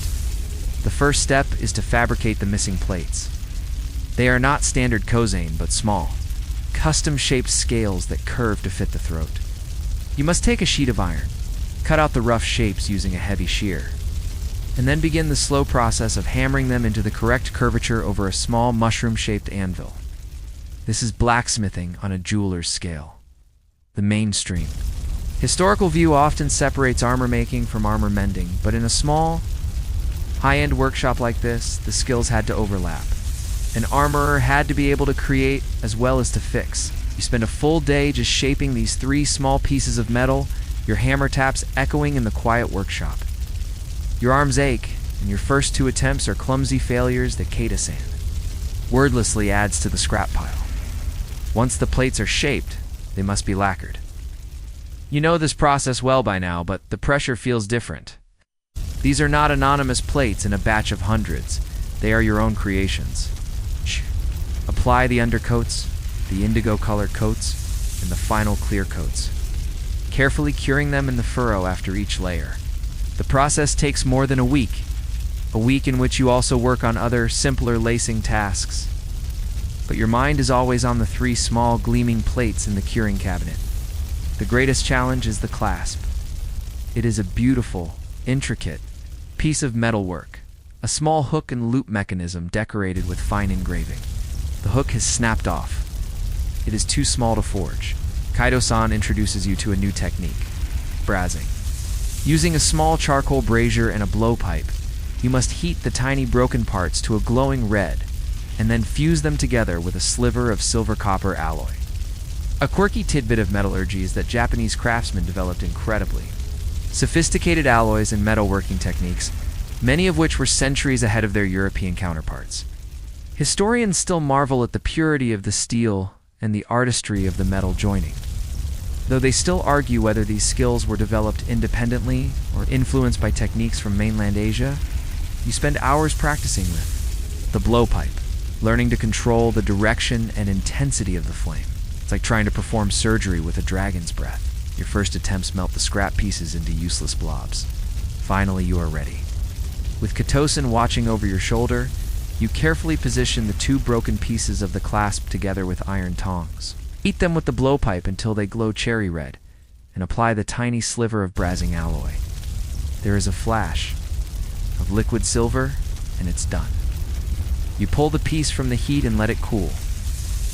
The first step is to fabricate the missing plates. They are not standard kozane, but small, custom-shaped scales that curve to fit the throat. You must take a sheet of iron, cut out the rough shapes using a heavy shear, and then begin the slow process of hammering them into the correct curvature over a small mushroom-shaped anvil. This is blacksmithing on a jeweler's scale. The mainstream. Historical view often separates armor making from armor mending, but in a small, High-end workshop like this, the skills had to overlap. An armorer had to be able to create as well as to fix. You spend a full day just shaping these 3 small pieces of metal, your hammer taps echoing in the quiet workshop. Your arms ache, and your first 2 attempts are clumsy failures that Kata-san wordlessly adds to the scrap pile. Once the plates are shaped, they must be lacquered. You know this process well by now, but the pressure feels different. These are not anonymous plates in a batch of hundreds. They are your own creations. Apply the undercoats, the indigo-colored coats, and the final clear coats, carefully curing them in the furrow after each layer. The process takes more than a week in which you also work on other, simpler lacing tasks. But your mind is always on the 3 small, gleaming plates in the curing cabinet. The greatest challenge is the clasp. It is a beautiful, intricate piece of metalwork, a small hook and loop mechanism decorated with fine engraving. The hook has snapped off. It is too small to forge. Kaido-san introduces you to a new technique, brassing. Using a small charcoal brazier and a blowpipe, you must heat the tiny broken parts to a glowing red, and then fuse them together with a sliver of silver-copper alloy. A quirky tidbit of metallurgy is that Japanese craftsmen developed incredibly sophisticated alloys and metalworking techniques, many of which were centuries ahead of their European counterparts. Historians still marvel at the purity of the steel and the artistry of the metal joining, though they still argue whether these skills were developed independently or influenced by techniques from mainland Asia. You spend hours practicing with the blowpipe, learning to control the direction and intensity of the flame. It's like trying to perform surgery with a dragon's breath. Your first attempts melt the scrap pieces into useless blobs. Finally, you are ready. With Katosan watching over your shoulder, you carefully position the 2 broken pieces of the clasp together with iron tongs. Heat them with the blowpipe until they glow cherry red, and apply the tiny sliver of brassing alloy. There is a flash of liquid silver, and it's done. You pull the piece from the heat and let it cool.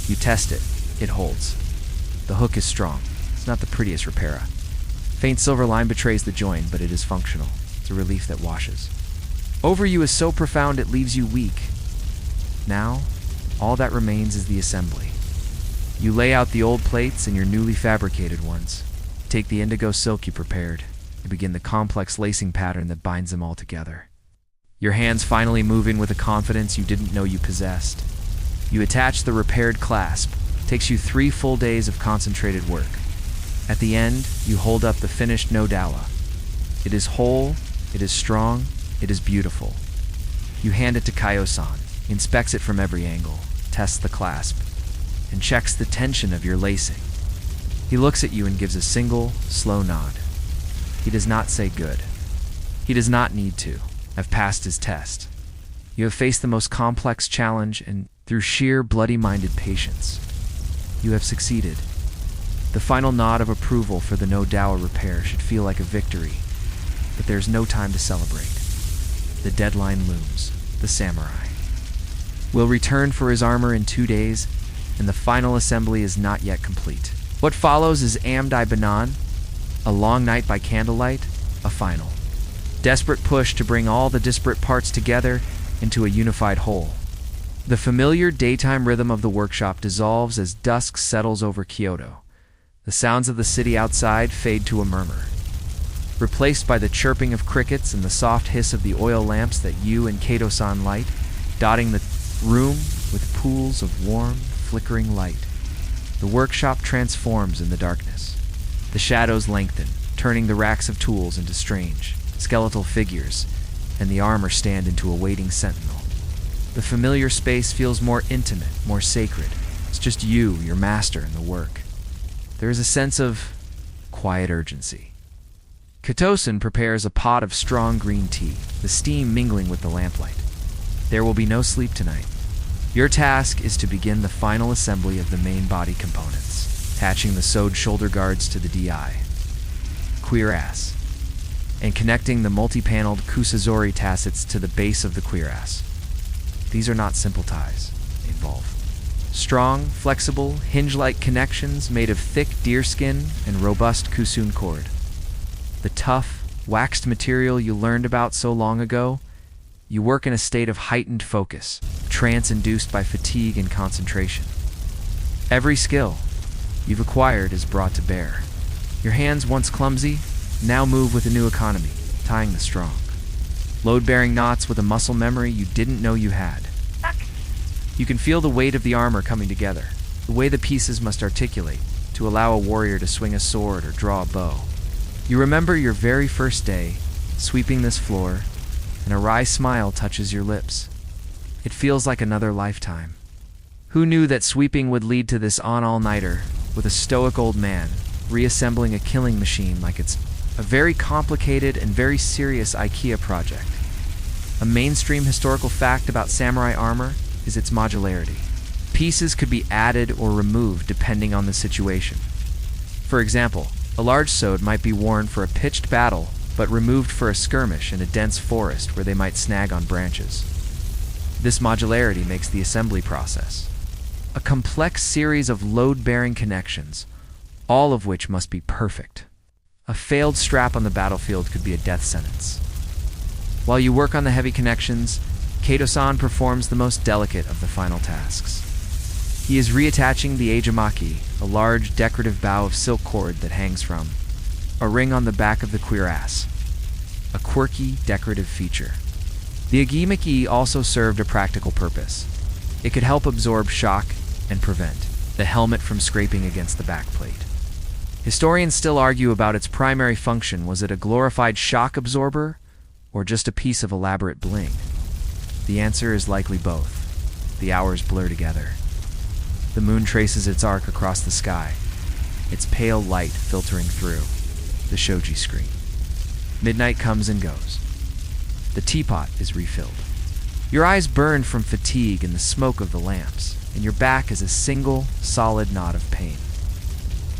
You test it. It holds. The hook is strong. It's not the prettiest repara. Faint silver line betrays the join, but it is functional. It's a relief that washes. Over you is so profound it leaves you weak. Now, all that remains is the assembly. You lay out the old plates and your newly fabricated ones. Take the indigo silk you prepared and begin the complex lacing pattern that binds them all together. Your hands finally move in with a confidence you didn't know you possessed. You attach the repaired clasp. It takes you 3 full days of concentrated work. At the end, you hold up the finished no-dawa. It is whole, it is strong, it is beautiful. You hand it to Kaio-san, inspects it from every angle, tests the clasp, and checks the tension of your lacing. He looks at you and gives a single, slow nod. He does not say good. He does not need to. I've passed his test. You have faced the most complex challenge, and through sheer bloody-minded patience, you have succeeded. The final nod of approval for the no-dawa repair should feel like a victory, but there's no time to celebrate. The deadline looms. The samurai will return for his armor in 2 days, and the final assembly is not yet complete. What follows is Amdai Banan, a long night by candlelight, a final desperate push to bring all the disparate parts together into a unified whole. The familiar daytime rhythm of the workshop dissolves as dusk settles over Kyoto. The sounds of the city outside fade to a murmur, replaced by the chirping of crickets and the soft hiss of the oil lamps that you and Kato-san light, dotting the room with pools of warm, flickering light. The workshop transforms in the darkness. The shadows lengthen, turning the racks of tools into strange, skeletal figures, and the armor stand into a waiting sentinel. The familiar space feels more intimate, more sacred. It's just you, your master, and the work. There is a sense of quiet urgency. Katosan prepares a pot of strong green tea, the steam mingling with the lamplight. There will be no sleep tonight. Your task is to begin the final assembly of the main body components, attaching the sewed shoulder guards to the DI, cuirass, and connecting the multi-paneled kusazori tassets to the base of the cuirass. These are not simple ties. They involve strong, flexible, hinge-like connections made of thick deerskin and robust kusun cord. The tough, waxed material you learned about so long ago You work in a state of heightened focus, trance induced by fatigue and concentration. Every skill you've acquired is brought to bear. Your hands, once clumsy, now move with a new economy, tying the strong. Load-bearing knots with a muscle memory you didn't know you had. You can feel the weight of the armor coming together, the way the pieces must articulate to allow a warrior to swing a sword or draw a bow. You remember your very first day, sweeping this floor, and a wry smile touches your lips. It feels like another lifetime. Who knew that sweeping would lead to this all-nighter, with a stoic old man, reassembling a killing machine like it's a very complicated and very serious IKEA project. A mainstream historical fact about samurai armor is its modularity. Pieces could be added or removed depending on the situation. For example, a large sword might be worn for a pitched battle, but removed for a skirmish in a dense forest where they might snag on branches. This modularity makes the assembly process a complex series of load-bearing connections, all of which must be perfect. A failed strap on the battlefield could be a death sentence. While you work on the heavy connections, Kato-san performs the most delicate of the final tasks. He is reattaching the ejimaki, a large decorative bough of silk cord that hangs from a ring on the back of the cuirass, a quirky decorative feature. The ejimaki also served a practical purpose. It could help absorb shock and prevent the helmet from scraping against the backplate. Historians still argue about its primary function. Was it a glorified shock absorber or just a piece of elaborate bling? The answer is likely both. The hours blur together. The moon traces its arc across the sky, its pale light filtering through the shoji screen. Midnight comes and goes. The teapot is refilled. Your eyes burn from fatigue and the smoke of the lamps, and your back is a single, solid knot of pain.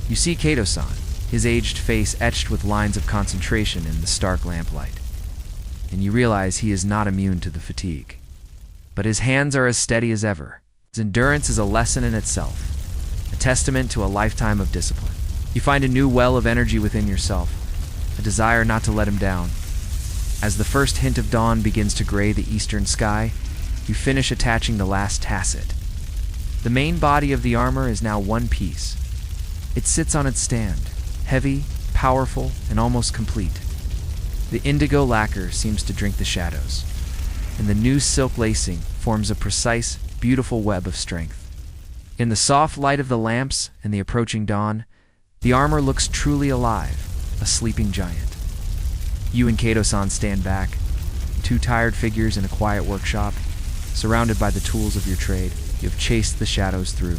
You see Kato-san, his aged face etched with lines of concentration in the stark lamplight, and you realize he is not immune to the fatigue. But his hands are as steady as ever. His endurance is a lesson in itself, a testament to a lifetime of discipline. You find a new well of energy within yourself, a desire not to let him down. As the first hint of dawn begins to gray the eastern sky, you finish attaching the last tasset. The main body of the armor is now one piece. It sits on its stand, heavy, powerful, and almost complete. The indigo lacquer seems to drink the shadows, and the new silk lacing forms a precise, beautiful web of strength. In the soft light of the lamps and the approaching dawn, the armor looks truly alive, a sleeping giant. You and Kato-san stand back, two tired figures in a quiet workshop, surrounded by the tools of your trade. You have chased the shadows through.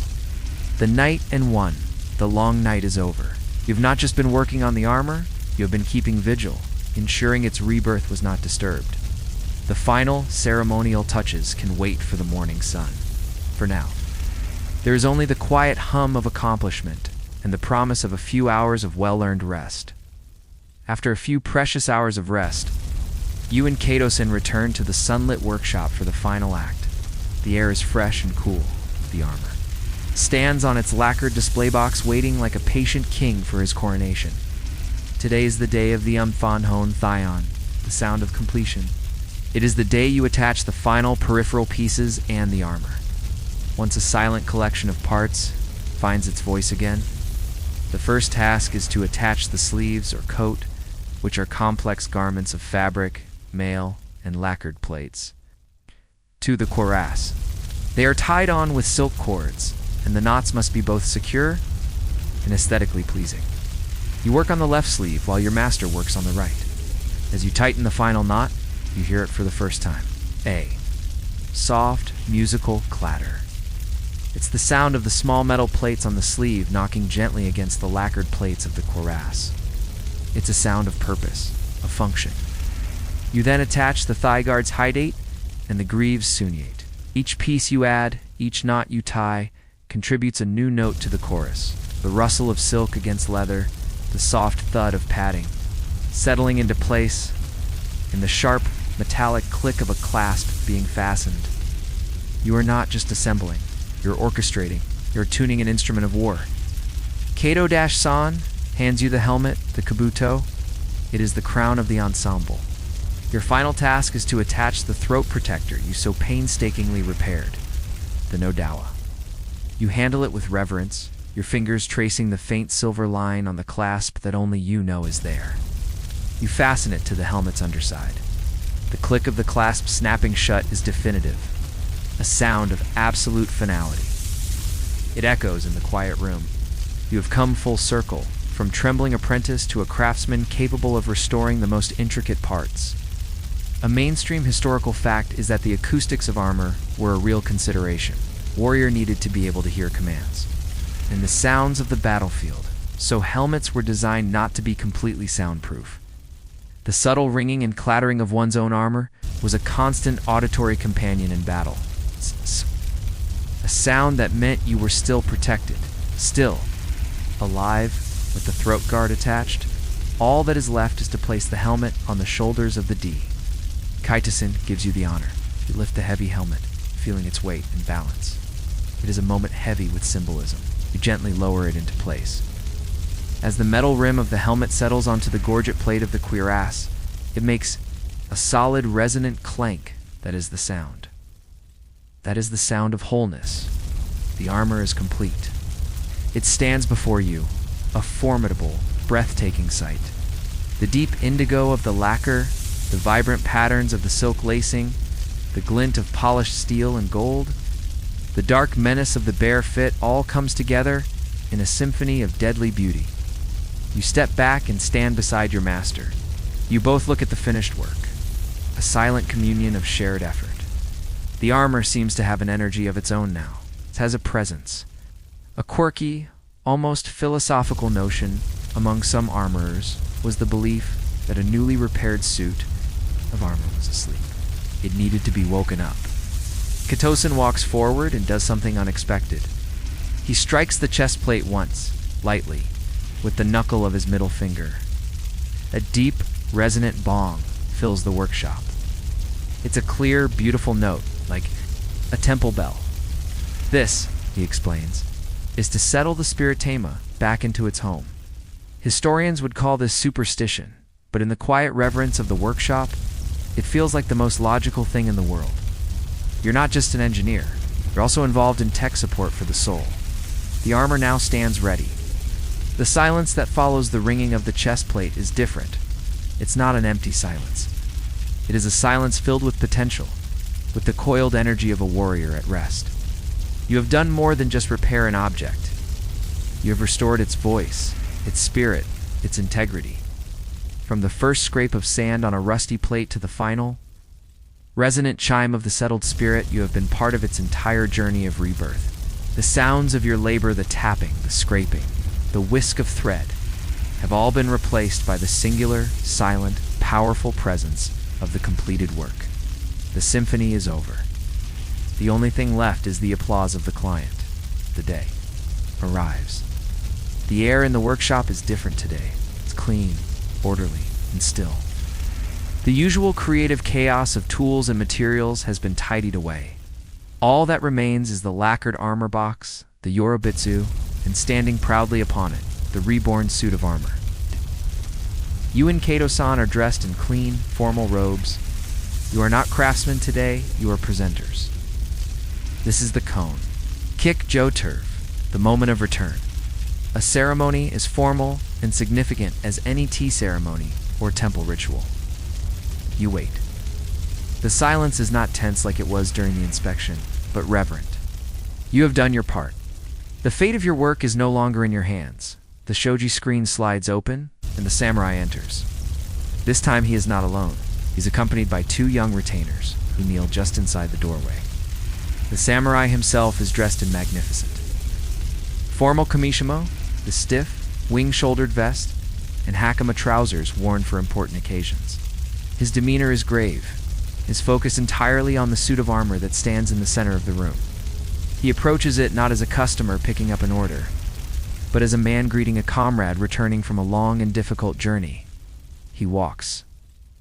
The night and won. The long night is over. You have not just been working on the armor, you have been keeping vigil, ensuring its rebirth was not disturbed. The final ceremonial touches can wait for the morning sun. For now, there is only the quiet hum of accomplishment and the promise of a few hours of well-earned rest. After a few precious hours of rest, you and Kato-san return to the sunlit workshop for the final act. The air is fresh and cool. The armor stands on its lacquered display box waiting like a patient king for his coronation. Today is the day of the Umfanhon Thion, the sound of completion. It is the day you attach the final peripheral pieces and the armor. Once a silent collection of parts finds its voice again, the first task is to attach the sleeves or coat, which are complex garments of fabric, mail, and lacquered plates, to the cuirass. They are tied on with silk cords, and the knots must be both secure and aesthetically pleasing. You work on the left sleeve while your master works on the right. As you tighten the final knot, you hear it for the first time. A soft, musical clatter. It's the sound of the small metal plates on the sleeve knocking gently against the lacquered plates of the cuirass. It's a sound of purpose, of function. You then attach the thigh guard's hydate and the greaves sunyate. Each piece you add, each knot you tie, contributes a new note to the chorus. The rustle of silk against leather, the soft thud of padding, settling into place, and the sharp, metallic click of a clasp being fastened. You are not just assembling, you're orchestrating, you're tuning an instrument of war. Kato-san hands you the helmet, the kabuto. It is the crown of the ensemble. Your final task is to attach the throat protector you so painstakingly repaired, the no-dawa. You handle it with reverence, your fingers tracing the faint silver line on the clasp that only you know is there. You fasten it to the helmet's underside. The click of the clasp snapping shut is definitive, a sound of absolute finality. It echoes in the quiet room. You have come full circle, from trembling apprentice to a craftsman capable of restoring the most intricate parts. A mainstream historical fact is that the acoustics of armor were a real consideration. Warrior needed to be able to hear commands and the sounds of the battlefield, so helmets were designed not to be completely soundproof. The subtle ringing and clattering of one's own armor was a constant auditory companion in battle. A sound that meant you were still protected, still alive, with the throat guard attached. All that is left is to place the helmet on the shoulders of the D. Kaitasen gives you the honor. You lift the heavy helmet, feeling its weight and balance. It is a moment heavy with symbolism. You gently lower it into place. As the metal rim of the helmet settles onto the gorget plate of the cuirass, it makes a solid resonant clank. That is the sound. That is the sound of wholeness. The armor is complete. It stands before you, a formidable, breathtaking sight. The deep indigo of the lacquer, the vibrant patterns of the silk lacing, the glint of polished steel and gold, the dark menace of the bare fit all comes together in a symphony of deadly beauty. You step back and stand beside your master. You both look at the finished work, a silent communion of shared effort. The armor seems to have an energy of its own now. It has a presence, a quirky, almost philosophical notion among some armorers was the belief that a newly repaired suit of armor was asleep. It needed to be woken up. Katosen walks forward and does something unexpected. He strikes the chest plate once, lightly, with the knuckle of his middle finger. A deep, resonant bong fills the workshop. It's a clear, beautiful note, like a temple bell. This, he explains, is to settle the spirit Tama back into its home. Historians would call this superstition, but in the quiet reverence of the workshop, it feels like the most logical thing in the world. You're not just an engineer, you're also involved in tech support for the soul. The armor now stands ready. The silence that follows the ringing of the chest plate is different. It's not an empty silence. It is a silence filled with potential, with the coiled energy of a warrior at rest. You have done more than just repair an object. You have restored its voice, its spirit, its integrity. From the first scrape of sand on a rusty plate to the final resonant chime of the settled spirit, you have been part of its entire journey of rebirth. The sounds of your labor, the tapping, the scraping, the whisk of thread, have all been replaced by the singular, silent, powerful presence of the completed work. The symphony is over. The only thing left is the applause of the client. The day arrives. The air in the workshop is different today. It's clean, orderly, and still. The usual creative chaos of tools and materials has been tidied away. All that remains is the lacquered armor box, the Yorobitsu, and standing proudly upon it, the reborn suit of armor. You and Kato-san are dressed in clean, formal robes. You are not craftsmen today, you are presenters. This is the Kone. Kick Joturv, the moment of return. A ceremony as formal and significant as any tea ceremony or temple ritual. You wait. The silence is not tense like it was during the inspection, but reverent. You have done your part. The fate of your work is no longer in your hands. The shoji screen slides open, and the samurai enters. This time he is not alone. He's accompanied by 2 young retainers, who kneel just inside the doorway. The samurai himself is dressed in magnificent. Formal kamishimo, the stiff, wing-shouldered vest, and hakama trousers worn for important occasions. His demeanor is grave, his focus entirely on the suit of armor that stands in the center of the room. He approaches it not as a customer picking up an order, but as a man greeting a comrade returning from a long and difficult journey. He walks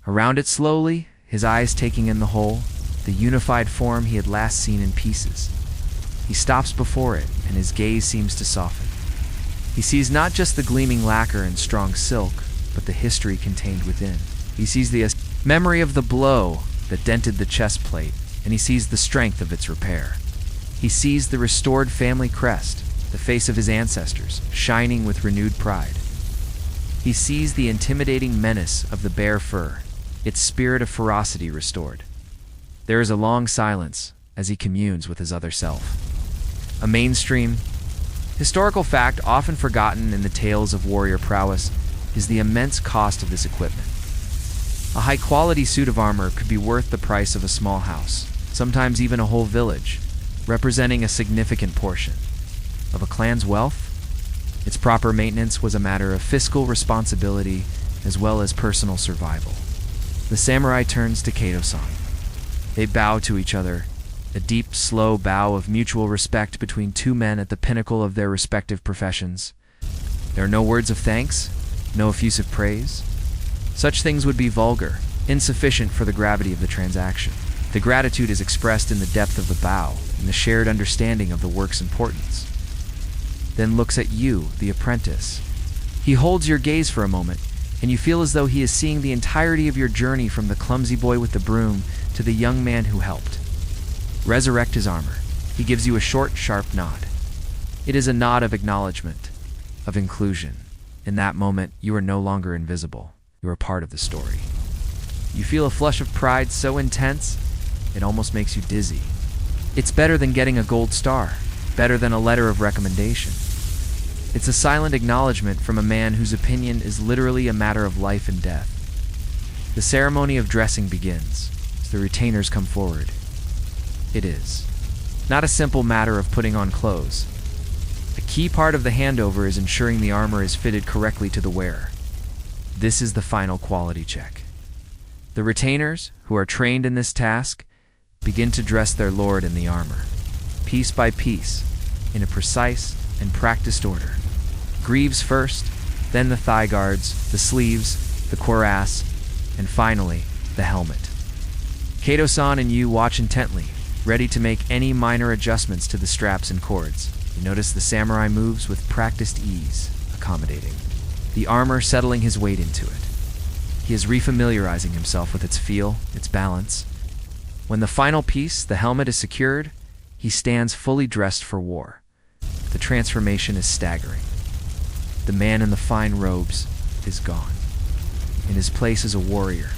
around it slowly, his eyes taking in the whole, the unified form he had last seen in pieces. He stops before it, and his gaze seems to soften. He sees not just the gleaming lacquer and strong silk, but the history contained within. He sees the memory of the blow that dented the chest plate, and he sees the strength of its repair. He sees the restored family crest, the face of his ancestors, shining with renewed pride. He sees the intimidating menace of the bear fur, its spirit of ferocity restored. There is a long silence as he communes with his other self. A mainstream, historical fact often forgotten in the tales of warrior prowess is the immense cost of this equipment. A high-quality suit of armor could be worth the price of a small house, sometimes even a whole village, representing a significant portion of a clan's wealth. Its proper maintenance was a matter of fiscal responsibility as well as personal survival. The samurai turns to Kato-san. They bow to each other, a deep, slow bow of mutual respect between two men at the pinnacle of their respective professions. There are no words of thanks, no effusive praise. Such things would be vulgar, insufficient for the gravity of the transaction. The gratitude is expressed in the depth of the bow, in the shared understanding of the work's importance. Then looks at you, the apprentice. He holds your gaze for a moment, and you feel as though he is seeing the entirety of your journey from the clumsy boy with the broom to the young man who helped resurrect his armor. He gives you a short, sharp nod. It is a nod of acknowledgement, of inclusion. In that moment, you are no longer invisible. You are part of the story. You feel a flush of pride so intense, it almost makes you dizzy. It's better than getting a gold star, better than a letter of recommendation. It's a silent acknowledgement from a man whose opinion is literally a matter of life and death. The ceremony of dressing begins as the retainers come forward. It is not a simple matter of putting on clothes. A key part of the handover is ensuring the armor is fitted correctly to the wearer. This is the final quality check. The retainers, who are trained in this task, begin to dress their lord in the armor, piece by piece, in a precise and practiced order. Greaves first, then the thigh guards, the sleeves, the cuirass, and finally, the helmet. Kato-san and you watch intently, ready to make any minor adjustments to the straps and cords. You notice the samurai moves with practiced ease, accommodating the armor, settling his weight into it. He is refamiliarizing himself with its feel, its balance. When the final piece, the helmet, is secured, he stands fully dressed for war. The transformation is staggering. The man in the fine robes is gone. In his place is a warrior,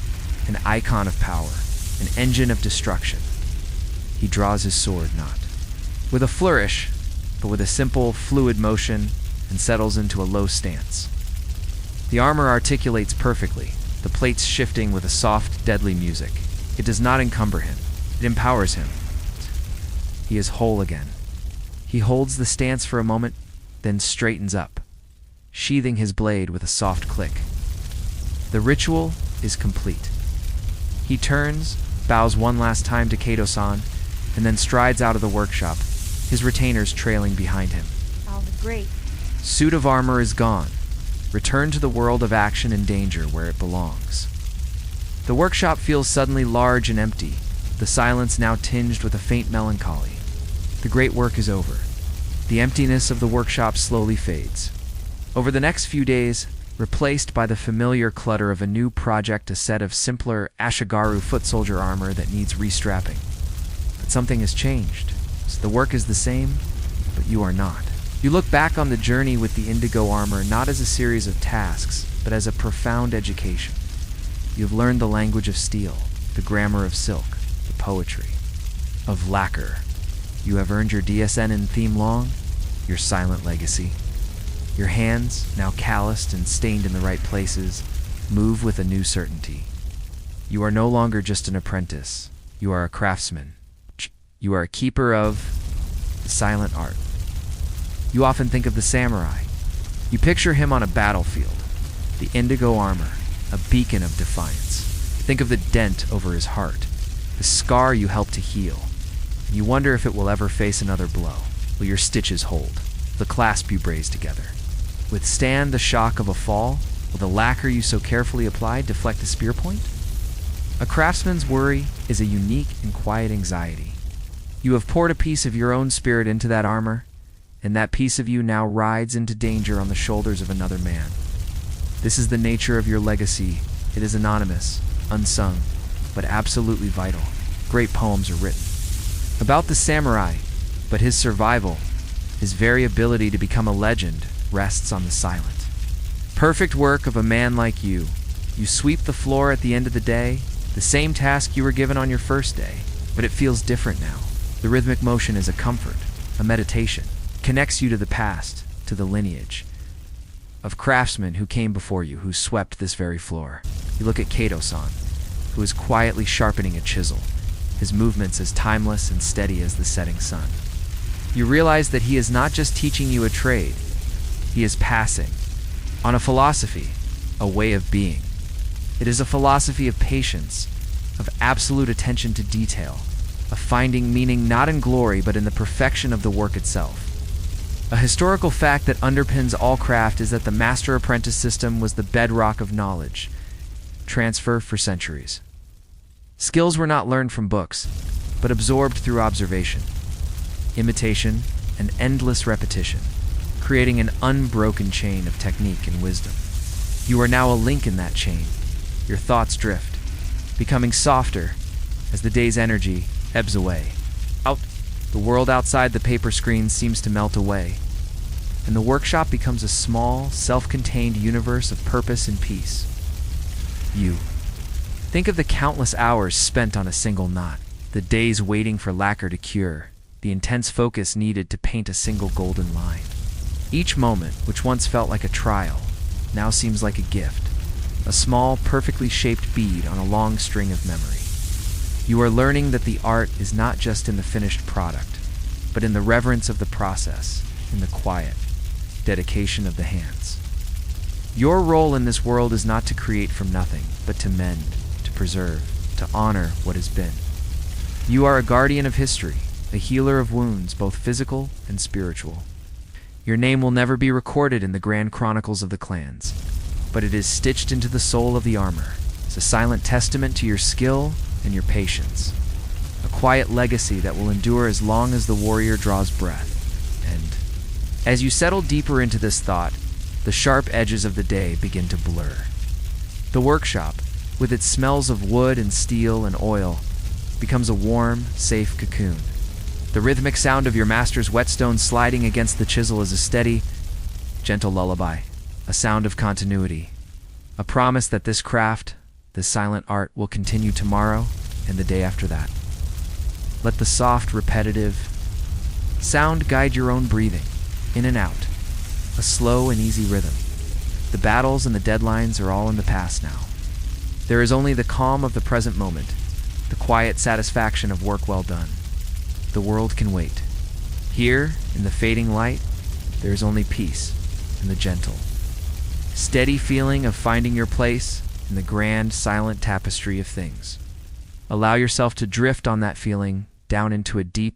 an icon of power, an engine of destruction. He draws his sword not with a flourish, but with a simple, fluid motion, and settles into a low stance. The armor articulates perfectly, the plates shifting with a soft, deadly music. It does not encumber him. It empowers him. He is whole again. He holds the stance for a moment, then straightens up, sheathing his blade with a soft click. The ritual is complete. He turns, bows one last time to Kato-san, and then strides out of the workshop, his retainers trailing behind him. Oh, great. Suit of armor is gone. Return to the world of action and danger where it belongs. The workshop feels suddenly large and empty, the silence now tinged with a faint melancholy. The great work is over. The emptiness of the workshop slowly fades. Over the next few days, replaced by the familiar clutter of a new project, a set of simpler Ashigaru foot soldier armor that needs restrapping. But something has changed. So the work is the same, but you are not. You look back on the journey with the indigo armor not as a series of tasks, but as a profound education. You have learned the language of steel, the grammar of silk, the poetry of lacquer. You have earned your DSN in theme long, your silent legacy. Your hands, now calloused and stained in the right places, move with a new certainty. You are no longer just an apprentice. You are a craftsman. You are a keeper of the silent art. You often think of the samurai. You picture him on a battlefield, the indigo armor, a beacon of defiance. Think of the dent over his heart, the scar you helped to heal. And you wonder if it will ever face another blow. Will your stitches hold? The clasp you braze together withstand the shock of a fall? Will the lacquer you so carefully applied deflect the spear point? A craftsman's worry is a unique and quiet anxiety. You have poured a piece of your own spirit into that armor, and that piece of you now rides into danger on the shoulders of another man. This is the nature of your legacy, It is anonymous, unsung, but absolutely vital. Great poems are written about the samurai, but his survival, his very ability to become a legend, rests on the silent, perfect work of a man like you. You sweep the floor at the end of the day, the same task you were given on your first day, but it feels different now. The rhythmic motion is a comfort, a meditation, connects you to the past, to the lineage of craftsmen who came before you, who swept this very floor. You look at Kato-san, who is quietly sharpening a chisel, his movements as timeless and steady as the setting sun. You realize that he is not just teaching you a trade, he is passing on a philosophy, a way of being. It is a philosophy of patience, of absolute attention to detail, of finding meaning not in glory but in the perfection of the work itself. A historical fact that underpins all craft is that the master-apprentice system was the bedrock of knowledge transfer for centuries. Skills were not learned from books, but absorbed through observation, imitation, and endless repetition, creating an unbroken chain of technique and wisdom. You are now a link in that chain. Your thoughts drift, becoming softer as the day's energy ebbs away. The world outside the paper screen seems to melt away, and the workshop becomes a small, self-contained universe of purpose and peace. You. Think of the countless hours spent on a single knot, the days waiting for lacquer to cure, the intense focus needed to paint a single golden line. Each moment, which once felt like a trial, now seems like a gift, a small, perfectly shaped bead on a long string of memory. You are learning that the art is not just in the finished product, but in the reverence of the process, in the quiet dedication of the hands. Your role in this world is not to create from nothing, but to mend, to preserve, to honor what has been. You are a guardian of history, a healer of wounds, both physical and spiritual. Your name will never be recorded in the grand chronicles of the clans, but it is stitched into the soul of the armor. It's a silent testament to your skill and your patience, a quiet legacy that will endure as long as the warrior draws breath. And as you settle deeper into this thought, the sharp edges of the day begin to blur. The workshop, with its smells of wood and steel and oil, becomes a warm, safe cocoon. The rhythmic sound of your master's whetstone sliding against the chisel is a steady, gentle lullaby, a sound of continuity, a promise that this craft, this silent art, will continue tomorrow and the day after that. Let the soft, repetitive sound guide your own breathing, in and out, a slow and easy rhythm. The battles and the deadlines are all in the past now. There is only the calm of the present moment, the quiet satisfaction of work well done. The world can wait. Here, in the fading light, there is only peace and the gentle, steady feeling of finding your place in the grand, silent tapestry of things. Allow yourself to drift on that feeling down into a deep